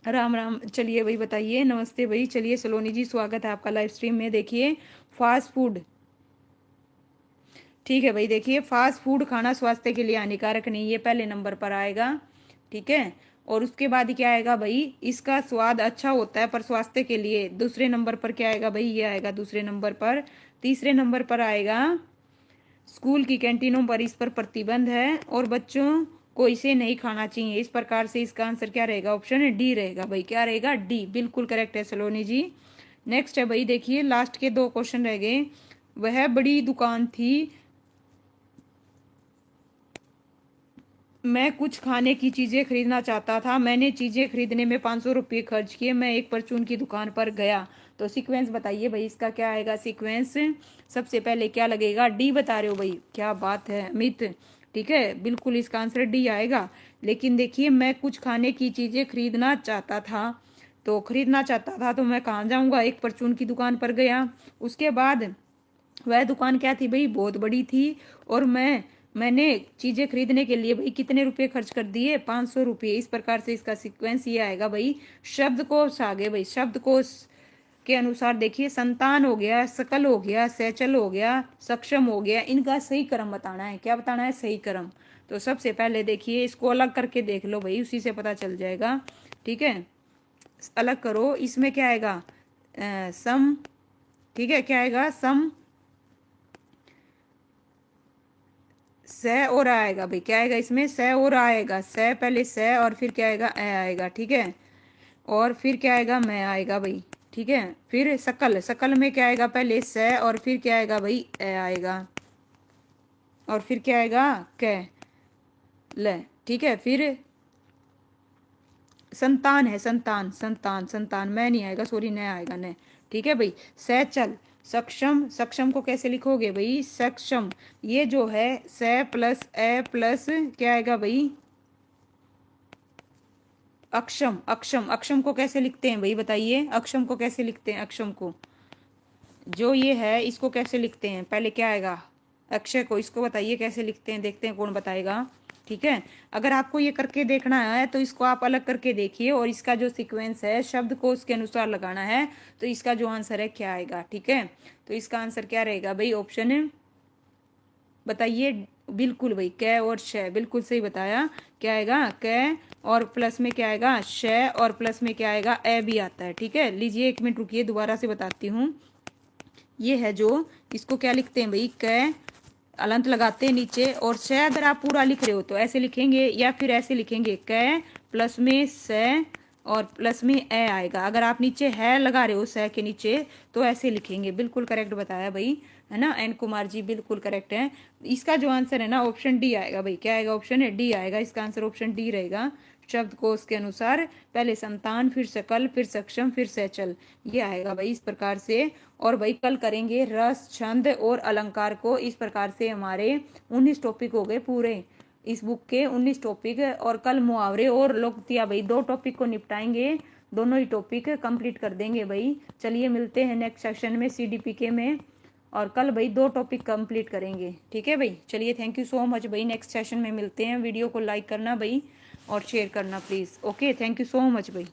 राम राम, चलिए भाई बताइए। नमस्ते भाई। चलिए सलोनी जी स्वागत है आपका लाइव स्ट्रीम में। देखिए फास्ट फूड, ठीक है भाई। देखिए फास्ट फूड खाना स्वास्थ्य के लिए हानिकारक नहीं, ये पहले नंबर पर आएगा, ठीक है। और उसके बाद क्या आएगा भाई? इसका स्वाद अच्छा होता है पर स्वास्थ्य के लिए, दूसरे नंबर पर क्या आएगा भाई? ये आएगा दूसरे नंबर पर। तीसरे नंबर पर आएगा स्कूल की कैंटीनों पर इस पर प्रतिबंध है और बच्चों को इसे नहीं खाना चाहिए। इस प्रकार से इसका आंसर क्या रहेगा? ऑप्शन डी रहेगा भाई। क्या रहेगा? डी, बिल्कुल करेक्ट है सलोनी जी। नेक्स्ट है भाई, देखिए लास्ट के 2 क्वेश्चन रह गए। वह बड़ी दुकान थी, मैं कुछ खाने की चीजें खरीदना चाहता था, मैंने चीजें खरीदने में 500 रुपये खर्च किए, मैं एक परचून की दुकान पर गया। तो सीक्वेंस बताइए भाई, इसका क्या आएगा सीक्वेंस? सबसे पहले क्या लगेगा? डी बता रहे हो भाई, क्या बात है अमित, ठीक है बिल्कुल इसका आंसर डी आएगा। लेकिन देखिए मैं कुछ खाने की चीजें खरीदना चाहता था, तो खरीदना चाहता था तो मैं कहाँ जाऊंगा? एक परचून की दुकान पर गया। उसके बाद वह दुकान क्या थी भाई? बहुत बड़ी थी। और मैंने चीजें खरीदने के लिए भाई कितने रुपए खर्च कर दिए? 500 रुपये। इस प्रकार से इसका सीक्वेंस ये आएगा भाई। शब्दकोश आगे भाई, शब्दकोश के अनुसार देखिए संतान हो गया, सकल हो गया, सैचल हो गया, सक्षम हो गया, इनका सही क्रम बताना है। क्या बताना है? सही क्रम। तो सबसे पहले देखिए इसको अलग करके देख लो भाई, उसी से पता चल जाएगा, ठीक है। अलग करो, इसमें क्या आएगा? सम, ठीक है। क्या आएगा? सम स और आएगा भाई। क्या आएगा इसमें? स और आएगा। स पहले स और फिर क्या आएगा? ए आएगा, ठीक है। और फिर क्या आएगा? मैं आएगा भाई, ठीक है। फिर सकल, सकल में क्या आएगा? पहले स और फिर क्या आएगा भाई? ए आएगा। और फिर क्या आएगा? क ल, ठीक है। फिर संतान है, संतान, संतान, संतान, मैं नहीं आएगा, सॉरी, न आएगा, न, ठीक है भाई। सैचल, सक्षम, सक्षम को कैसे लिखोगे भाई? सक्षम, ये जो है स प्लस ए प्लस क्या आएगा भाई? अक्षम, अक्षम, अक्षम को कैसे लिखते हैं भाई बताइए? अक्षम को कैसे लिखते हैं? अक्षम को जो ये है इसको कैसे लिखते हैं? पहले क्या आएगा? अक्षय को, इसको बताइए कैसे लिखते हैं, देखते हैं कौन बताएगा। ठीक है। अगर आपको ये करके देखना है तो इसको आप अलग करके देखिए और इसका जो सीक्वेंस है शब्द को उसके अनुसार लगाना है, तो इसका जो आंसर है क्या आएगा। ठीक है, तो इसका आंसर क्या रहेगा भाई, ऑप्शन बताइए। बिल्कुल भाई, क और श, बिल्कुल सही बताया। क्या आएगा, क और प्लस में क्या आएगा, श और प्लस में क्या आएगा, ए भी आता है। ठीक है, लीजिए 1 मिनट रुकिए, दोबारा से बताती हूँ। ये है जो, इसको क्या लिखते हैं भाई, क अलंत लगाते हैं नीचे, और श अगर आप पूरा लिख रहे हो तो ऐसे लिखेंगे या फिर ऐसे लिखेंगे, क प्लस में स और प्लस में ए आएगा। अगर आप नीचे है लगा रहे हो स के नीचे तो ऐसे लिखेंगे। बिल्कुल करेक्ट बताया भाई, है ना एन कुमार जी, बिल्कुल करेक्ट है। इसका जो आंसर है ना ऑप्शन डी आएगा भाई। क्या आएगा, ऑप्शन है डी आएगा। इसका आंसर ऑप्शन डी रहेगा। शब्द कोश के अनुसार पहले संतान, फिर सकल, फिर सक्षम, फिर सहचल, ये आएगा भाई इस प्रकार से। और भाई कल करेंगे रस, छंद और अलंकार को। इस प्रकार से हमारे 19 टॉपिक हो गए पूरे, इस बुक के 19 टॉपिक। और कल मुहावरे और लोकोक्तियां भाई 2 टॉपिक को निपटाएंगे, दोनों ही टॉपिक कंप्लीट कर देंगे भाई। चलिए मिलते हैं नेक्स्ट सेशन में CDPK में, और कल भाई 2 टॉपिक कंप्लीट करेंगे। ठीक है भाई, चलिए थैंक यू सो मच भाई, नेक्स्ट सेशन में मिलते हैं। वीडियो को लाइक करना भाई और शेयर करना please. Okay, thank you so much भाई।